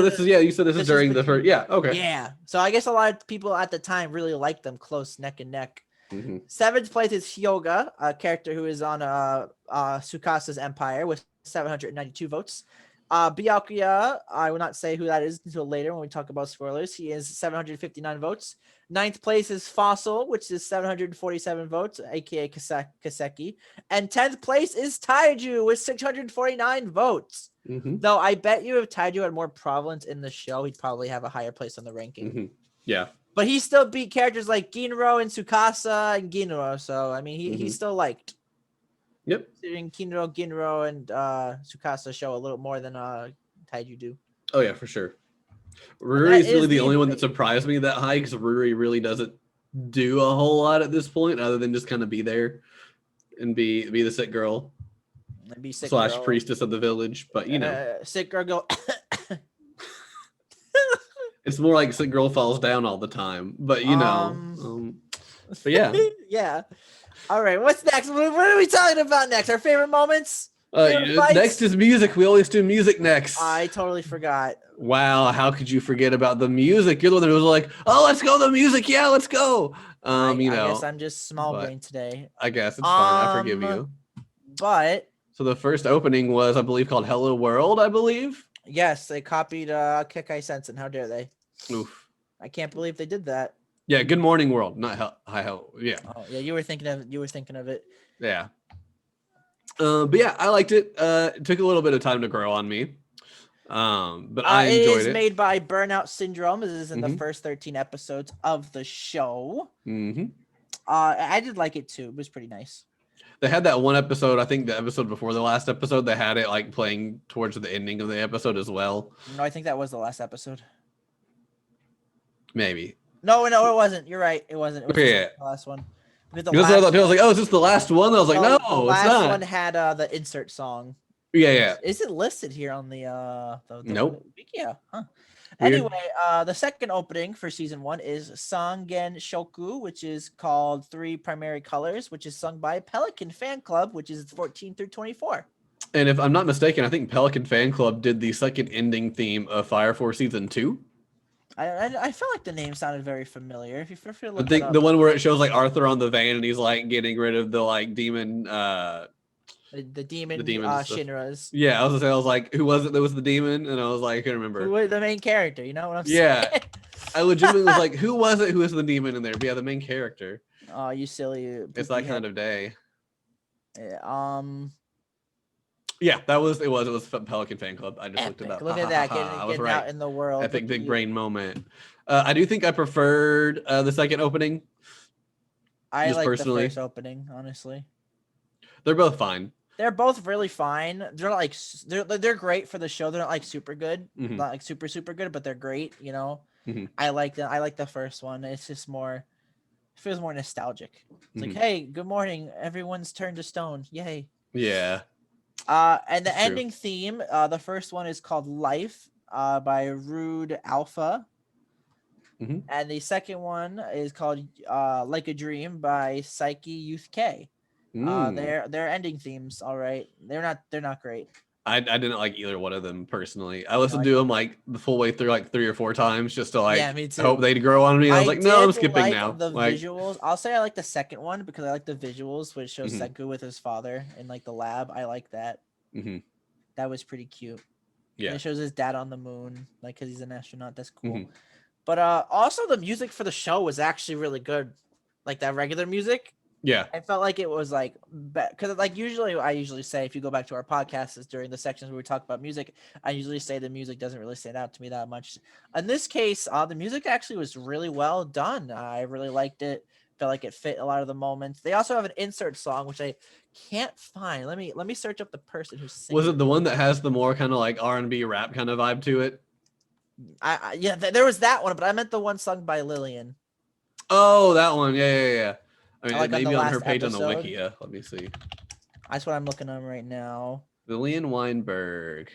This is, you said this is during the first. Yeah, okay. Yeah, so I guess a lot of people at the time really liked them close neck and neck. 7th place is Hyoga, a character who is on Tsukasa's Empire with 792 votes. Byakuya, I will not say who that is until later when we talk about spoilers. He is 759 votes. 9th place is Fossil, which is 747 votes, aka Kaseki. And 10th place is Taiju with 649 votes. Though I bet you if Taiju had more prevalence in the show, he'd probably have a higher place on the ranking. Yeah. But he still beat characters like Ginro and Tsukasa and Ginro. So, I mean, he's still liked. Yep. Considering Ginro and Tsukasa show a little more than Taiju do. Oh, yeah, for sure. Ruri is really the only one that surprised me that high because Ruri really doesn't do a whole lot at this point other than just kind of be there and be the sick girl. And be sick / girl. priestess of the village. But, sick girl go... It's more like sick girl falls down all the time, but but yeah. Yeah. All right. What's next? What are we talking about next? Our favorite moments? Next is music. We always do music next. I totally forgot. Wow. How could you forget about the music? You're the one who was like, oh, let's go the music. Yeah, let's go. I guess I'm just small brain today. I guess it's fine. I forgive you. But so the first opening was, I believe, called Hello World, I believe. Yes, they copied Kekai Sensen. How dare they? Oof. I can't believe they did that. Yeah, Good Morning World, not Hi Ho. Yeah. Oh, yeah, you were thinking of it. Yeah. But yeah, I liked it. It took a little bit of time to grow on me. But I enjoyed it. It is made by Burnout Syndrome. This is in the first 13 episodes of the show. I did like it too. It was pretty nice. They had that one episode, I think the episode before the last episode, they had it like playing towards the ending of the episode as well. No, I think that was the last episode. Maybe. No, it wasn't. You're right. It wasn't. It was the last one. I was like, oh, is this the last one? I was like, no, the last one had the insert song. Yeah. Is it listed here on the nope. Yeah. Huh. Anyway, the second opening for season 1 is Sangen Shoku, which is called 3 Primary Colors, which is sung by Pelican Fan Club, which is 14 through 24. And if I'm not mistaken, I think Pelican Fan Club did the second ending theme of Fire Force season 2. I felt like the name sounded very familiar. If you feel free to I look that think up. the one where it shows like Arthur on the van and he's like getting rid of the like demon The demon demons and stuff. Shinras. Yeah, I was gonna say, I was like, who was it that was the demon? And I was like, I can't remember. Who was the main character? You know what I'm Yeah. saying? I legitimately was like, who was it? Who was the demon in there? But yeah, the main character. Oh, you silly. It's that kind of day. Yeah, Yeah, that was it. Was Pelican Fan Club. I just epic. looked it up. Look at that. I was Getting right. out in the world. Epic big brain moment. I do think I preferred the second opening. I just like personally. the first opening, honestly. They're both fine. They're both really fine. They're like they're great for the show. They're not like super good, not like super good, but they're great. You know, I like them. I like the first one. It's just more, it feels more nostalgic. It's like, hey, good morning, everyone's turned to stone. Yay. Yeah. And the ending theme, the first one is called Life, by Rude Alpha. And the second one is called Like a Dream by Psyche Youth K. They're ending themes, all right. They're not great. I didn't like either one of them personally. I listened to them like the full way through like 3 or 4 times just to like me too. hope they'd grow on me. I was like, no, I'm skipping now. The like, visuals. I'll say I like the second one because I like the visuals, which shows Senku with his father in like the lab. I like that. That was pretty cute. Yeah. And it shows his dad on the moon, like because he's an astronaut. That's cool. But also the music for the show was actually really good. Like that regular music. Yeah. I felt like it was like, because like I usually say, if you go back to our podcasts during the sections where we talk about music, I usually say the music doesn't really stand out to me that much. In this case, the music actually was really well done. I really liked it. Felt like it fit a lot of the moments. They also have an insert song, which I can't find. Let me search up the person who sings. Was it the one that has the more kind of like R&B rap kind of vibe to it? Yeah, there was that one, but I meant the one sung by Lillian. Oh, that one. Yeah. I mean, like maybe on her page episode. on the wiki. Yeah, let me see. That's what I'm looking on right now. Lillian Weinberg.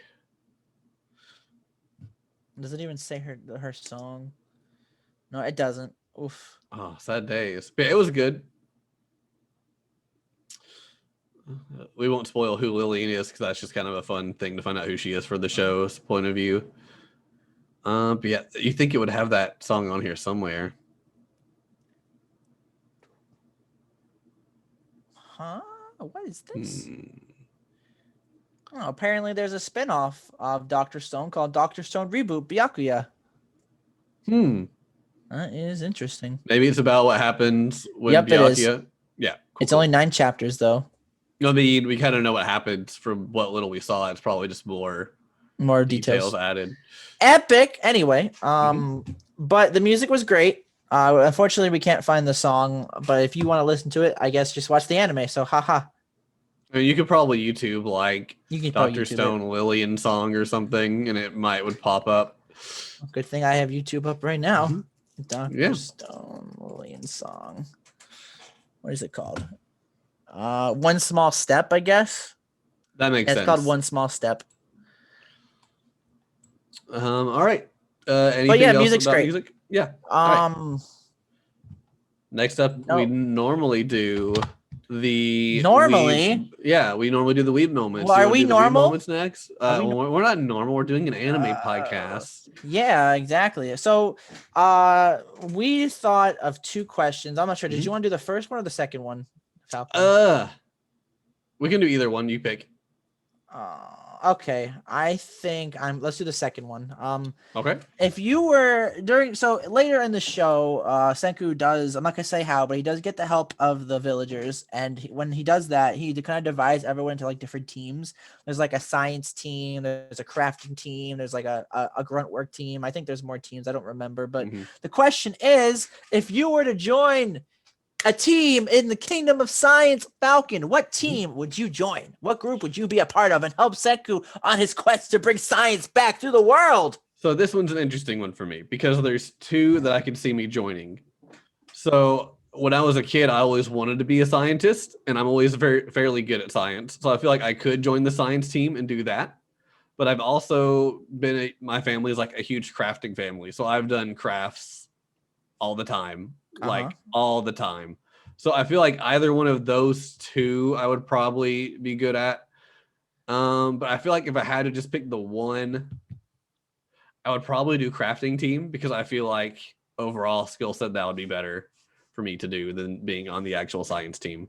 Does it even say her song? No, it doesn't. Oof. Oh, sad days. But it was good. We won't spoil who Lillian is because that's just kind of a fun thing to find out who she is for the show's point of view. But yeah, you think it would have that song on here somewhere? Huh? What is this? Oh, apparently there's a spinoff of Dr. Stone called Dr. Stone Reboot Byakuya. That is interesting. Maybe it's about what happens with Byakuya. It is. Yeah. It's only 9 chapters though. I mean, we kind of know what happens from what little we saw. It's probably just more details added. Epic. Anyway, but the music was great. Unfortunately, we can't find the song, but if you want to listen to it, I guess just watch the anime. So, haha. I mean, you could probably YouTube like Dr. Stone Lillian song or something, and it would pop up. Good thing I have YouTube up right now. Dr. Stone Lillian song. What is it called? One Small Step, I guess. That makes sense. It's called One Small Step. All right. Anything but yeah, else music's about great. Music? Yeah. Right. Next up, we normally do the we normally do the weeb moments. Well, are we normal? Moments next? We're not normal. We're doing an anime podcast. Yeah, exactly. So, we thought of 2 questions. I'm not sure. Did you want to do the first one or the second one, Falcon? We can do either one. You pick. Okay, I think let's do the second one. Okay. If you were later in the show, Senku does, I'm not gonna say how, but he does get the help of the villagers, and when he does that, he kind of divides everyone into like different teams. There's like a science team, there's a crafting team, there's like a grunt work team. I think there's more teams, I don't remember, but the question is, if you were to join a team in the Kingdom of Science, Falcon, what team would you join? What group would you be a part of and help Senku on his quest to bring science back to the world? So this one's an interesting one for me because there's 2 that I can see me joining. So when I was a kid, I always wanted to be a scientist, and I'm always fairly good at science. So I feel like I could join the science team and do that. But I've also my family is like a huge crafting family. So I've done crafts all the time. Like all the time. So I feel like either one of those 2 I would probably be good at. But I feel like if I had to just pick the one, I would probably do crafting team because I feel like overall skill set that would be better for me to do than being on the actual science team.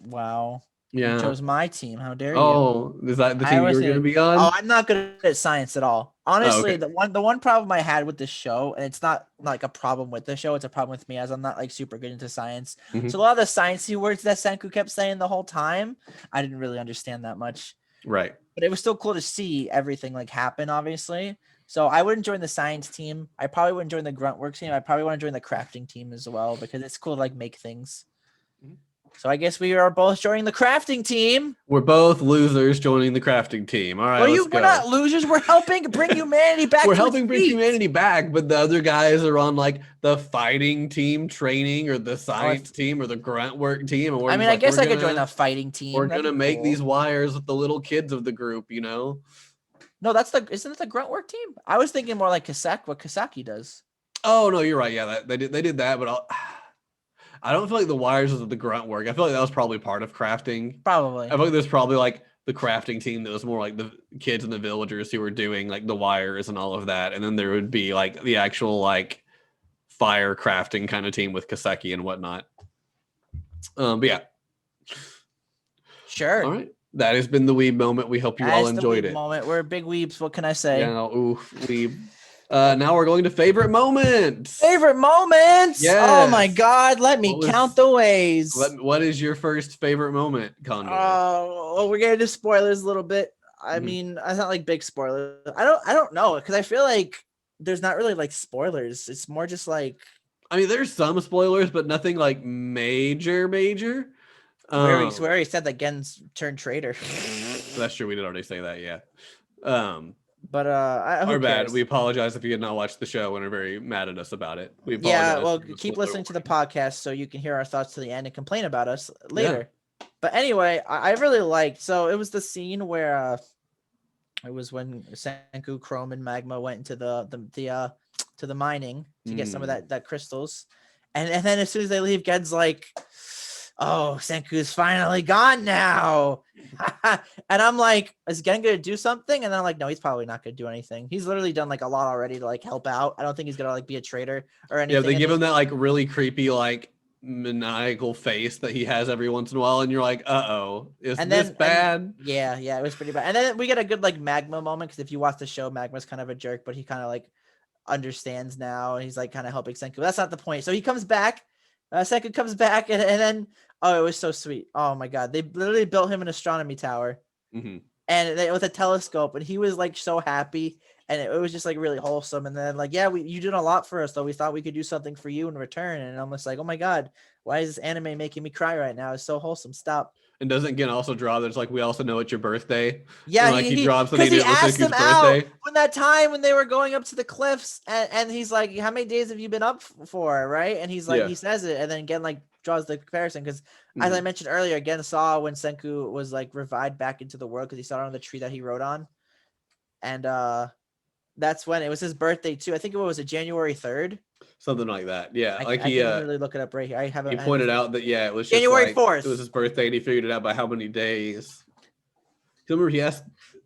Wow. You Yeah. chose my team. How dare you? Oh, is that the I team you was were going to gonna- be on? Oh, I'm not good at science at all. Honestly, okay. the one problem I had with the show, and it's not like a problem with the show, it's a problem with me as I'm not like super good into science. Mhm. So a lot of the sciencey words that Senku kept saying the whole time, I didn't really understand that much. Right. But it was still cool to see everything like happen, obviously. So I wouldn't join the science team. I probably wouldn't join the grunt work team. I probably want to join the crafting team as well because it's cool to like make things. Mhm. So I guess we are both joining the crafting team. We're both losers joining the crafting team. All right, let's go. We're not losers. We're helping bring humanity back. We're to helping its bring feet. humanity back, but the other guys are on like the fighting team training or the science team or the grunt work team. And we're I just mean, I like, guess we're I could join gonna- the fighting team. We're That'd gonna be make cool. these wires with the little kids of the group, you know. No, isn't it the grunt work team? I was thinking more like what Kasaki does. Oh no, you're right. Yeah, they did that, but I don't feel like the wires was the grunt work. I feel like that was probably part of crafting. Probably. I feel like there's probably like the crafting team that was more like the kids and the villagers who were doing like the wires and all of that, and then there would be like the actual like fire crafting kind of team with Kaseki and whatnot. But yeah, Sure. all right. That has been the weeb moment. We hope you all enjoyed it. Moment. We're big weebs. What can I say? Yeah, weeb. Now we're going to favorite moments. Favorite moments. Yes. Oh my God! Let me count the ways. What is your first favorite moment, Condor? Oh, we're getting to spoilers a little bit. I mean, it's not like big spoilers. I don't know because I feel like there's not really like spoilers. It's more just like. I mean, there's some spoilers, but nothing like major. We already said that Gen's turned traitor. That's true. We did already say that. Yeah. But our bad. We apologize if you had not watched the show and are very mad at us about it. We apologize. Yeah, well, keep listening to the podcast so you can hear our thoughts to the end and complain about us later. Yeah. But anyway, I really liked. So it was the scene where it was when Senku, Chrome, and Magma went into the mining to get some of that crystals, and then as soon as they leave, Gen's like, "Oh, Senku's finally gone now," and I'm like, "Is Gen gonna do something?" And then I'm like, "No, he's probably not gonna do anything. He's literally done like a lot already to like help out. I don't think he's gonna like be a traitor or anything." Yeah, they give him that like really creepy like maniacal face that he has every once in a while, and you're like, is this bad? Yeah, it was pretty bad. And then we get a good like Magma moment because if you watch the show, Magma's kind of a jerk, but he kind of like understands now, and he's like kind of helping Senku. That's not the point. So he comes back. Senku comes back, and then it was so sweet. Oh my God, they literally built him an astronomy tower, and with a telescope, and he was like so happy, and it was just like really wholesome. And then like, yeah, you did a lot for us, though. We thought we could do something for you in return, and I'm just like, oh my God, why is this anime making me cry right now? It's so wholesome. Stop. And doesn't Gen also draw that's like, we also know it's your birthday? Yeah, and, like he drops something he asked him out when that time when they were going up to the cliffs, and he's like, how many days have you been up for, right? And he's like, he says it, and then Gen like draws the comparison because as I mentioned earlier, Gen saw when Senku was like revived back into the world because he saw it on the tree that he rode on, and that's when it was his birthday too. I think it was January 3rd. Something like that. Yeah. I didn't really look it up right here. I haven't. He pointed out that it was January 4th. It was his birthday, and he figured it out by how many days. Remember, he asked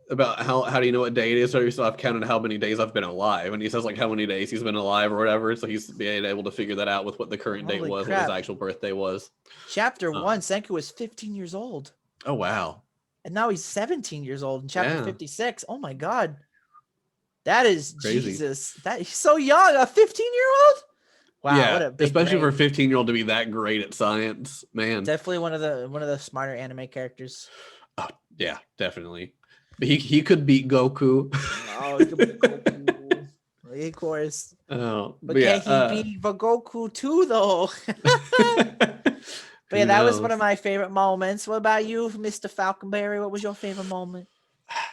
about how do you know what day it is? So I've counted how many days I've been alive, and he says like how many days he's been alive or whatever. So he's being able to figure that out with what the current date was, what his actual birthday was. Chapter 1, Senku was 15 years old. Oh wow! And now he's 17 years old in chapter 56. Oh my God. That is crazy. Jesus. That he's so young, a 15-year-old? Wow, yeah, what a big especially brain. for a 15-year-old to be that great at science, man. Definitely one of the smarter anime characters. Oh, yeah, definitely. But he could beat Goku. Oh, he could beat Goku. Of course. Oh, but can he beat Goku too, though? But yeah, that was one of my favorite moments. What about you, Mr. Falconberry? What was your favorite moment?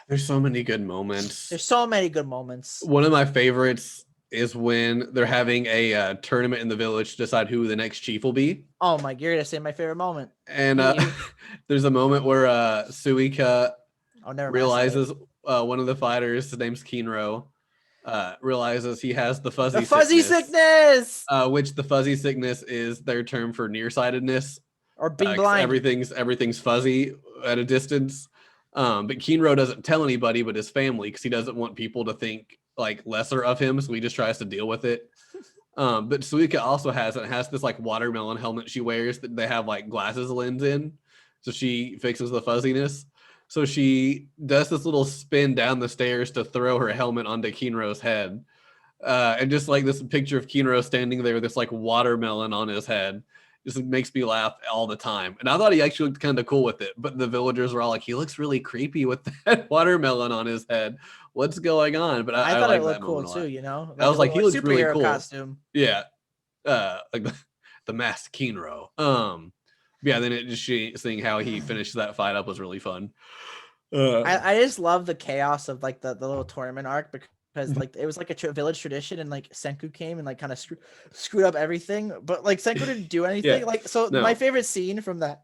There's so many good moments. There's so many good moments. One of my favorites is when they're having a tournament in the village to decide who the next chief will be. Oh my, you're gonna say my favorite moment. And there's a moment where Suika realizes one of the fighters, his name's Kinro, realizes he has the fuzzy sickness. Which the fuzzy sickness is their term for nearsightedness or being blind. Everything's fuzzy at a distance. But Kinro doesn't tell anybody but his family because he doesn't want people to think like lesser of him, so he just tries to deal with it. But Suika also has this like watermelon helmet she wears that they have like glasses lens in, so she fixes the fuzziness. So she does this little spin down the stairs to throw her helmet onto Kinro's head, and just like this picture of Kinro standing there with this like watermelon on his head just makes me laugh all the time. And I thought he actually looked kind of cool with it, but the villagers were all like, he looks really creepy with that watermelon on his head. What's going on? But I thought like it looked that cool moment a lot. too, you know? I was like, he looks really superhero cool. costume. Yeah. Like the masked Kinro. Yeah, then it just seeing how he finished that fight up was really fun. I just love the chaos of like the little tournament arc because like it was like a village tradition, and like Senku came and like kind of screwed up everything, but like Senku didn't do anything. Yeah, like so no. My favorite scene from that,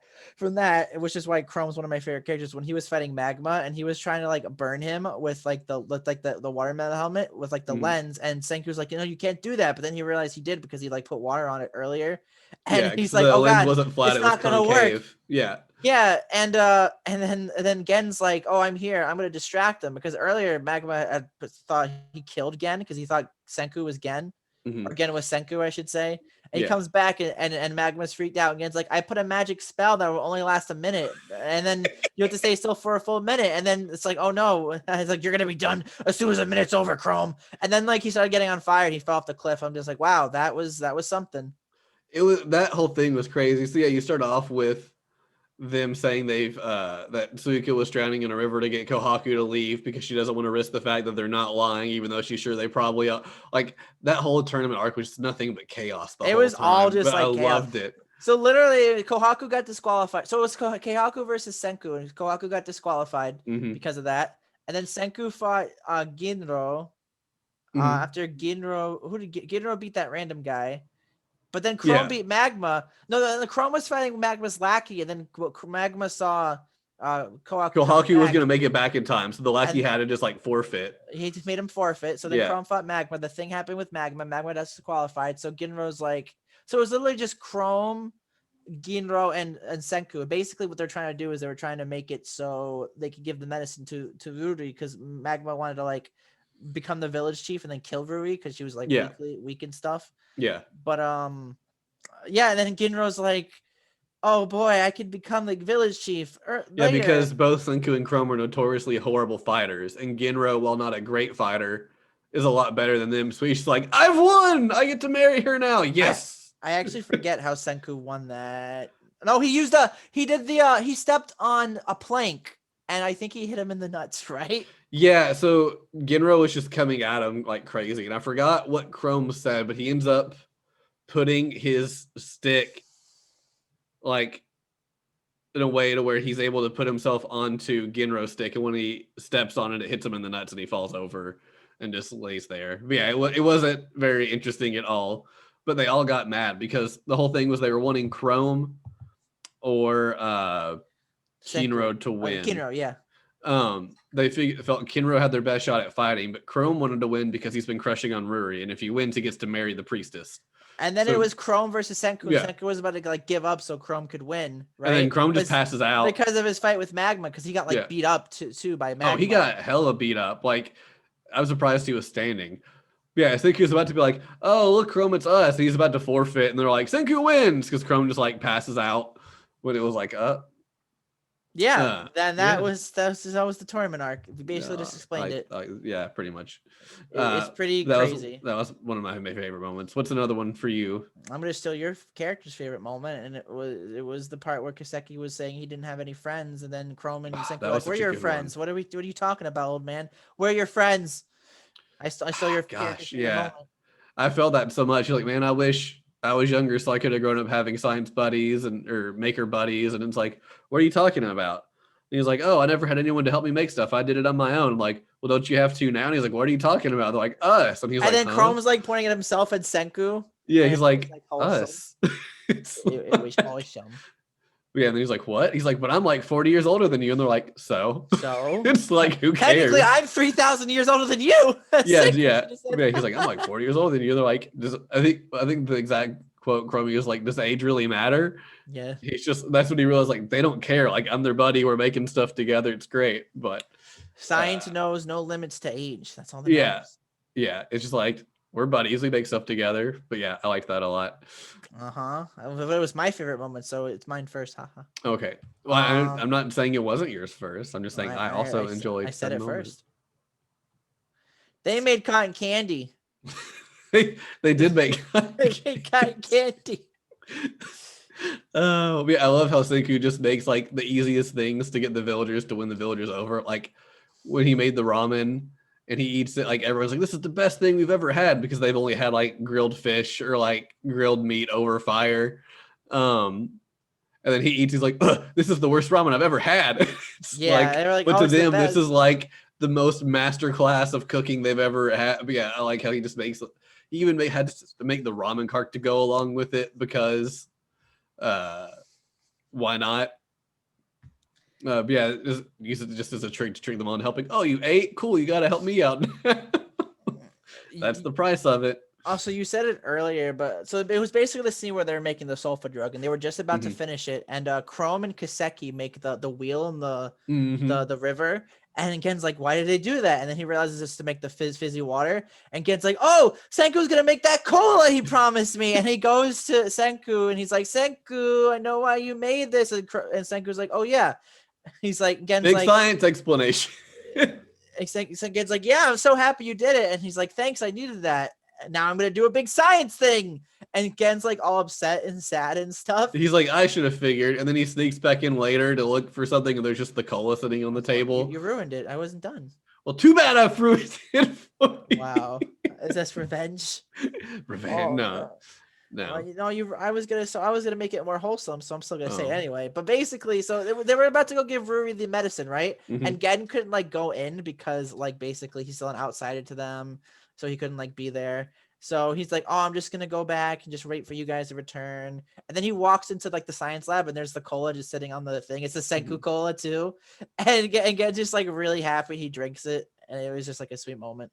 which is why Chrome's one of my favorite characters, when he was fighting Magma and he was trying to like burn him with like the watermelon helmet with like the lens, and Senku's like, you can't do that, but then he realized he did because he like put water on it earlier, and he's like, oh god, wasn't flat, it's not gonna work. Yeah. Yeah, and then Gen's like, oh, I'm here. I'm gonna distract them, because earlier Magma had thought he killed Gen because he thought Senku was Gen, or Gen was Senku, I should say. And he comes back and Magma's freaked out. And Gen's like, I put a magic spell that will only last a minute, and then you have to stay still for a full minute. And then it's like, oh no, it's like, you're gonna be done as soon as a minute's over, Chrome. And then like he started getting on fire and he fell off the cliff. I'm just like, wow, that was something. It was, that whole thing was crazy. So yeah, you start off with them saying that Tsuka was drowning in a river to get Kohaku to leave because she doesn't want to risk the fact that they're not lying, even though she's sure they probably are. Like that whole tournament arc was nothing but chaos. It was time, all just like I chaos. loved it. So literally, Kohaku got disqualified. So it was Kohaku versus Senku, and Kohaku got disqualified because of that. And then Senku fought Ginro. After Ginro beat that random guy. But then Chrome beat Magma. No, the Chrome was fighting Magma's lackey, and then Magma saw Kohaku was going to make it back in time, so the lackey had to just like forfeit. He just made him forfeit. So then Chrome fought Magma. The thing happened with Magma. Magma got disqualified. So Ginro's like, so it was literally just Chrome, Ginro, and Senku. Basically, what they're trying to do is they were trying to make it so they could give the medicine to Ruri, because Magma wanted to like become the village chief and then kill Ruri because she was like weak and stuff. Yeah. But and then Ginro's like, oh boy, I could become the village chief. Yeah, because both Senku and Chrome are notoriously horrible fighters, and Ginro, while not a great fighter, is a lot better than them. So he's like, I've won! I get to marry her now. Yes. I actually forget how Senku won that. No, he stepped on a plank, and I think he hit him in the nuts, right? Yeah, so Ginro was just coming at him like crazy, and I forgot what Chrome said, but he ends up putting his stick like in a way to where he's able to put himself onto Ginro's stick, and when he steps on it, it hits him in the nuts, and he falls over and just lays there. But yeah, it wasn't very interesting at all, but they all got mad because the whole thing was they were wanting Chrome or Kinro to win. Kinro, yeah. They felt Kinro had their best shot at fighting, but Chrome wanted to win because he's been crushing on Ruri, and if he wins, he gets to marry the priestess. And then it was Chrome versus Senku. Yeah. Senku was about to like give up so Chrome could win, right? And then Chrome just passes out because of his fight with Magma, because he got like beat up too by Magma. Oh, he got hella beat up. Like, I was surprised he was standing. Yeah, Senku was about to be like, "Oh, look, Chrome, it's us." And he's about to forfeit, and they're like, "Senku wins," because Chrome just like passes out when it was like, Yeah, then that was the tournament arc. We basically just explained it. Yeah, pretty much. It's pretty crazy. That was one of my favorite moments. What's another one for you? I'm gonna steal your character's favorite moment, and it was the part where Kaseki was saying he didn't have any friends, and then Chrome and Senku were like, "Where are your friends? What are you talking about, old man? Where are your friends?" I stole your character's favorite moment. I felt that so much. You're like, man, I wish I was younger so I could have grown up having science buddies or maker buddies. And it's like, what are you talking about? And he's like, oh, I never had anyone to help me make stuff. I did it on my own. I'm like, well, don't you have to now? And he's like, what are you talking about? They're like, us. And he's then Chrome's like pointing at himself and Senku. Yeah, he's like us. It was awesome. Yeah, and then he's like, what? He's like, but I'm like 40 years older than you. And they're like, so? It's like, who cares? Technically, I'm 3,000 years older than you. Yeah. He's like, I'm like 40 years older than you. They're like, I think the exact quote Chromie is like, does age really matter? Yeah. He's just, that's when he realized, like, they don't care. Like, I'm their buddy. We're making stuff together. It's great. But science knows no limits to age. That's all that matters. Yeah, it's just like we're buddies. We make stuff together. But yeah, I like that a lot. It was my favorite moment, so it's mine first. Haha. Okay. Well, I'm not saying it wasn't yours first. I'm just saying I also I enjoyed said that it moment. first. They made cotton candy. They did make They made cotton candy. Oh, yeah, I love how Senku just makes like the easiest things to get the villagers to win the villagers over. Like when he made the ramen and he eats it, like everyone's like, "This is the best thing we've ever had," because they've only had like grilled fish or like grilled meat over fire. And then he eats, he's like, "Ugh, this is the worst ramen I've ever had." It's Yeah, they were like, but "Oh, to it's the them, this best." is like the most master class of cooking they've ever had. But yeah, I like how he just makes. He even had to make the ramen cart to go along with it because, why not? But yeah, use it just as a trick to trick them on helping. Oh, you ate? Cool, you got to help me out. That's the price of it. Also, you said it earlier, but so it was basically the scene where they were making the sulfa drug, and they were just about to finish it. And Chrome and Kaseki make the wheel in the river. And Gen's like, "Why did they do that?" And then he realizes it's to make the fizzy water. And Gen's like, "Oh, Senku's gonna make that cola he promised me." And he goes to Senku and he's like, "Senku, I know why you made this." And Senku's like, "Oh yeah." He's like, Gen's Big like, science explanation. Gen's like, "Yeah, I'm so happy you did it." And he's like, "Thanks, I needed that. Now I'm gonna do a big science thing." And Gen's like all upset and sad and stuff. He's like, I should have figured. And then he sneaks back in later to look for something, and there's just the cola sitting on the table. You ruined it. I wasn't done. Well, too bad I ruined it for you. Wow. Is this revenge? Revenge? No. I was gonna make it more wholesome, so I'm still gonna say it anyway. But basically, so they were about to go give Ruri the medicine, right? And Gen couldn't like go in because like basically he's still an outsider to them, so he couldn't like be there. So he's like, "Oh, I'm just gonna go back and just wait for you guys to return." And then he walks into like the science lab, and there's the cola just sitting on the thing. It's the Senku cola too, and Gen's just like really happy. He drinks it, and it was just like a sweet moment,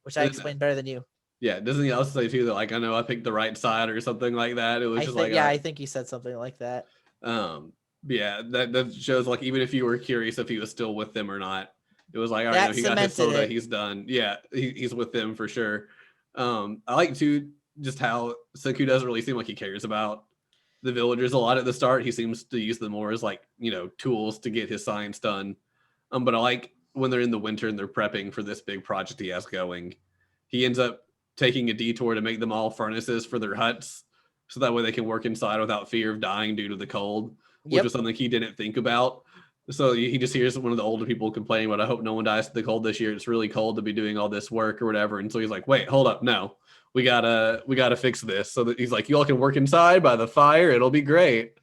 which I explained better than you. Yeah, doesn't he also say too that like I know I picked the right side or something like that? It was I think he said something like that. Yeah, that shows like even if you were curious if he was still with them or not, it was like, all right, no, he got his soda, he's done. Yeah, he's with them for sure. I like too just how Senku doesn't really seem like he cares about the villagers a lot at the start. He seems to use them more as like, tools to get his science done. But I like when they're in the winter and they're prepping for this big project he has going, he ends up taking a detour to make them all furnaces for their huts, so that way they can work inside without fear of dying due to the cold, which was something he didn't think about. So he just hears one of the older people complaining about, I hope no one dies to the cold this year. It's really cold to be doing all this work or whatever. And so he's like, wait, hold up. No, we gotta fix this. So that he's like, you all can work inside by the fire. It'll be great.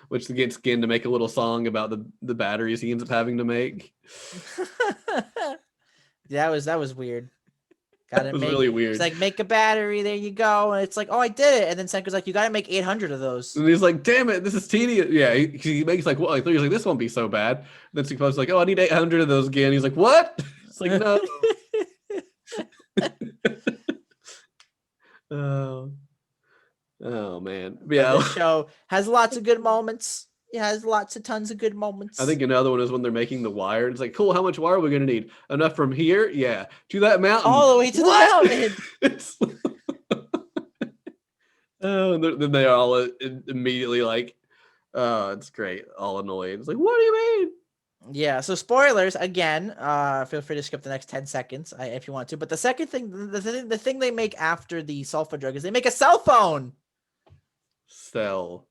Which gets Gin to make a little song about the batteries he ends up having to make. That was weird. That was really weird. It's like, make a battery, there you go. And it's like, oh, I did it. And then Senku's like, you gotta make 800 of those. And he's like, damn it, this is tedious. Yeah, he makes like, what? He's like, this won't be so bad. And then Tsukasa's like, oh, I need 800 of those again. He's like, what? It's like, no. Oh man. Yeah. The show has lots of good moments. It has tons of good moments. I think another one is when they're making the wire. It's like, cool, how much wire are we going to need? Enough from here? Yeah. To that mountain. All the way to the mountain. And then they all immediately like, oh, it's great. All annoyed. It's like, what do you mean? Yeah, so spoilers again. Feel free to skip the next 10 seconds if you want to. But the second thing, the thing they make after the sulfa drug is they make a cell phone. Cell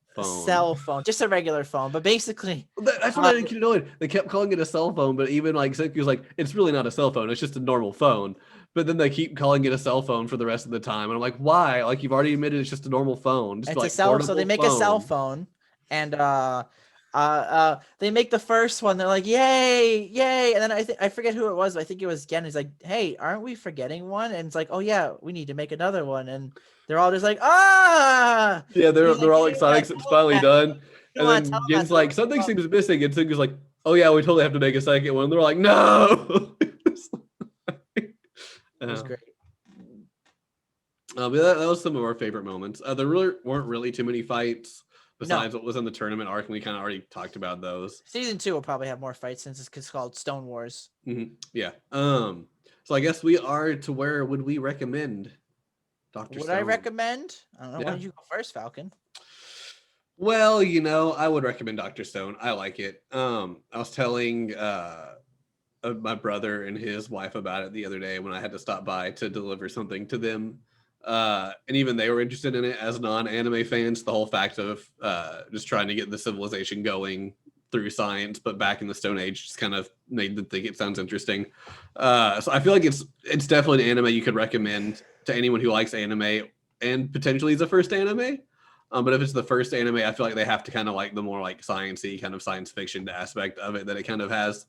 phone, just a regular phone, but basically that's what I didn't get annoyed. They kept calling it a cell phone, but even like Senku's like, it's really not a cell phone, it's just a normal phone. But then they keep calling it a cell phone for the rest of the time, and I'm like, why? Like, you've already admitted it's just a normal phone. Just it's like a cell. So they make a cell phone, and they make the first one. They're like, yay, yay, and then I forget who it was. But I think it was Gen. He's like, hey, aren't we forgetting one? And it's like, oh yeah, we need to make another one. And they're all just like, ah. Yeah, they're all excited. It's finally done. And then Gen's like, something seems missing. And Senku's like, oh yeah, we totally have to make a second one. And they're like, no. It was great. But that was some of our favorite moments. There really weren't really too many fights. besides what was in the tournament arc, and we kind of already talked about those. Season 2 will probably have more fights since it's called Stone Wars. Yeah. So I guess we are to where would we recommend Dr. Would Stone? I recommend? I don't know. Yeah. Why don't you go first, Falcon? Well, I would recommend Dr. Stone. I like it. I was telling my brother and his wife about it the other day when I had to stop by to deliver something to them. And even they were interested in it as non-anime fans. The whole fact of just trying to get the civilization going through science, but back in the Stone Age, just kind of made them think it sounds interesting. So I feel like it's definitely an anime you could recommend to anyone who likes anime and potentially is a first anime. But if it's the first anime, I feel like they have to kind of like the more like sciencey kind of science fiction aspect of it that it kind of has.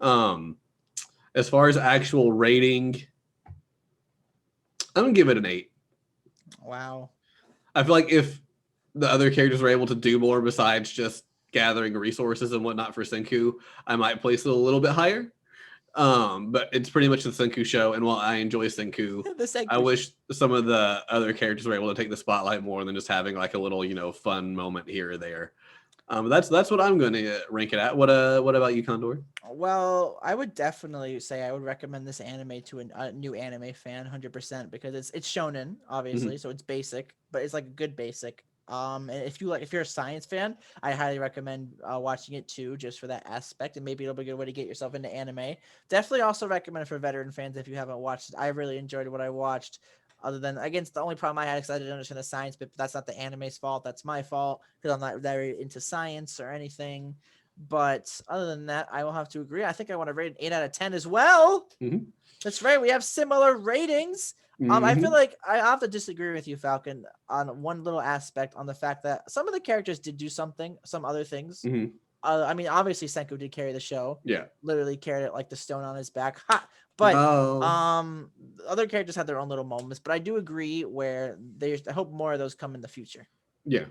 As far as actual rating, I'm gonna give it an 8. Wow. I feel like if the other characters were able to do more besides just gathering resources and whatnot for Senku, I might place it a little bit higher. But it's pretty much the Senku show, and while I enjoy Senku, I wish some of the other characters were able to take the spotlight more than just having like a little, fun moment here or there. That's what I'm going to rank it at. What about you, Condor? Well, I would definitely say I would recommend this anime to a new anime fan, 100%, because it's shonen, obviously, so it's basic, but it's like a good basic. And if you're a science fan, I highly recommend watching it too, just for that aspect, and maybe it'll be a good way to get yourself into anime. Definitely also recommend it for veteran fans if you haven't watched it. I really enjoyed what I watched. Other than, again, the only problem I had is I didn't understand the science bit, but that's not the anime's fault. That's my fault because I'm not very into science or anything. But other than that, I will have to agree. I think I want to rate an 8 out of 10 as well. That's right. We have similar ratings. I feel like I have to disagree with you, Falcon, on one little aspect, on the fact that some of the characters did do something, some other things. I mean, obviously Senku did carry the show. Yeah. Literally carried it like the stone on his back. Ha! But other characters had their own little moments. But I do agree where I hope more of those come in the future. Yeah.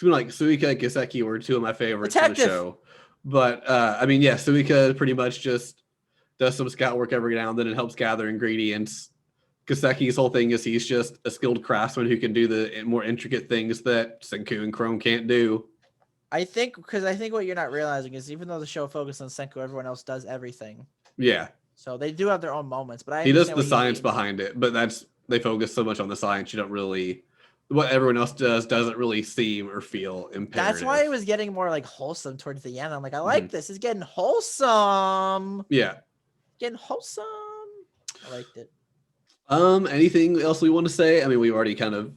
Like Suika and Kiseki were two of my favorites in the show. But I mean, yeah, Suika pretty much just does some scout work every now and then and helps gather ingredients. Kiseki's whole thing is he's just a skilled craftsman who can do the more intricate things that Senku and Chrome can't do. I think what you're not realizing is even though the show focuses on Senku, everyone else does everything. Yeah. So they do have their own moments, but he does the science behind it, but they focus so much on the science, you don't really, what everyone else doesn't really seem or feel imperative. That's why it was getting more like wholesome towards the end. I'm like, I like this. It's getting wholesome. Yeah. Getting wholesome. I liked it. Anything else we want to say? I mean, we've already kind of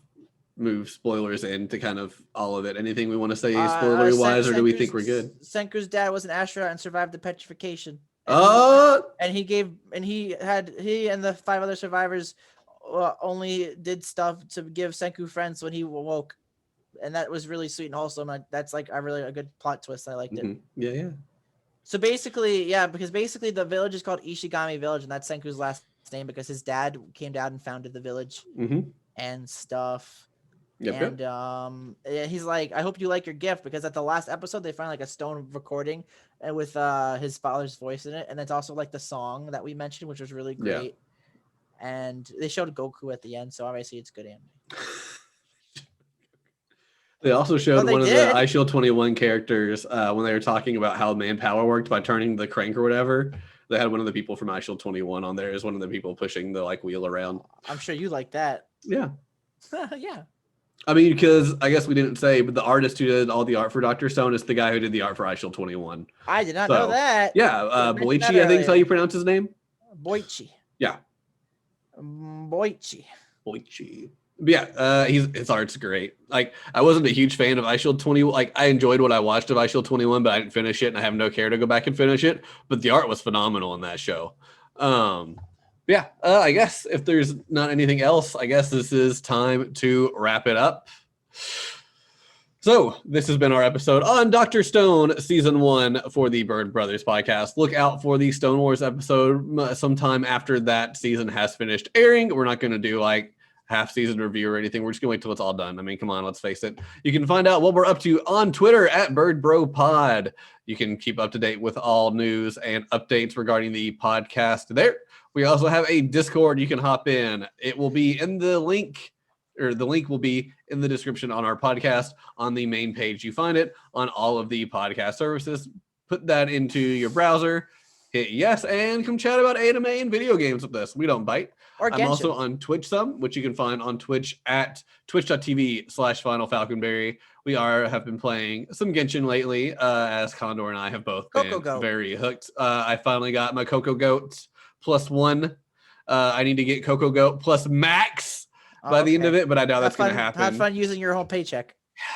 moved spoilers into kind of all of it. Anything we want to say spoilery wise, or do we think we're good? Senku's dad was an astronaut and survived the petrification. And he and the 5 other survivors only did stuff to give Senku friends when he awoke, and that was really sweet and wholesome. That's like a good plot twist. I liked it. Yeah. So basically, because the village is called Ishigami Village, and that's Senku's last name because his dad came down and founded the village and stuff. Yep. And he's like, I hope you like your gift, because at the last episode they found like a stone recording with his father's voice in it, and it's also like the song that we mentioned, which was really great. Yeah. And they showed Goku at the end, so obviously it's good anime. They also showed one of the iShield 21 characters when they were talking about how manpower worked by turning the crank or whatever. They had one of the people from iShield 21 on there as one of the people pushing the like wheel around. I'm sure you like that. Yeah. Yeah. I mean, because I guess we didn't say, but the artist who did all the art for Dr. Stone is the guy who did the art for iShield 21. I did not know that. Yeah, Boichi, I think is how you pronounce his name. Boichi. Yeah. Boichi. But yeah, his art's great. Like, I wasn't a huge fan of iShield 21. Like, I enjoyed what I watched of iShield 21, but I didn't finish it, and I have no care to go back and finish it. But the art was phenomenal in that show. I guess if there's not anything else, I guess this is time to wrap it up. So this has been our episode on Dr. Stone Season 1 for the Bird Brothers podcast. Look out for the Stone Wars episode sometime after that season has finished airing. We're not going to do like half-season review or anything. We're just going to wait till it's all done. I mean, come on, let's face it. You can find out what we're up to on Twitter at BirdBroPod. You can keep up to date with all news and updates regarding the podcast there. We also have a Discord you can hop in. It will be in the link or the link will be in the description on our podcast on the main page. You find it on all of the podcast services. Put that into your browser, hit yes, and come chat about anime and video games with us. We don't bite. Or I'm Genshin. also on Twitch some, which you can find on Twitch at twitch.tv/FinalFalconberry. We have been playing some Genshin lately, as Condor and I have both been very hooked. I finally got my Coco Goat +1. I need to get Coco Goat plus max by the end of it, but I doubt that's going to happen. Have fun using your whole paycheck.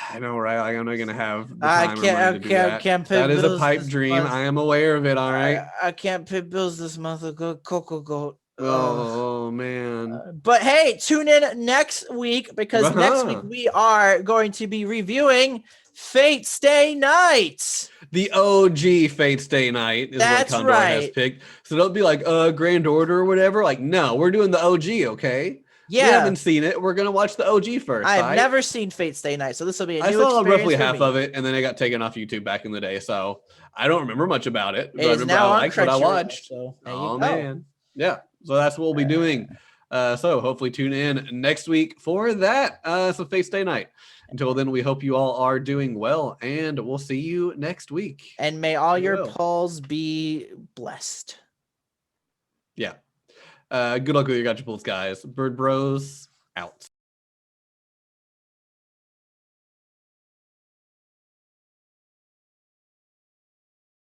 I know, right? Like, I'm not going to have the time or money to do that. Can't that is a pipe dream. I am aware of it, all right? I can't pay bills this month. I'll go Coco Goat. Oh man. But hey, tune in next week because next week we are going to be reviewing Fate Stay Night. The OG Fate Stay Night is what Condor has picked. So don't be like Grand Order or whatever. Like, no, we're doing the OG, okay? Yeah. We haven't seen it. We're gonna watch the OG first. I've never seen Fate Stay Night, so this will be a new I saw roughly half of it, and then it got taken off YouTube back in the day. So I don't remember much about it. But I remember I liked what I watched. So man. Yeah. So that's what we'll be doing. So hopefully tune in next week for that. So Fate Stay Night. Until then, we hope you all are doing well, and we'll see you next week. And may all your pulls be blessed. Yeah. Good luck with your gotcha pulls, guys. Bird Bros out.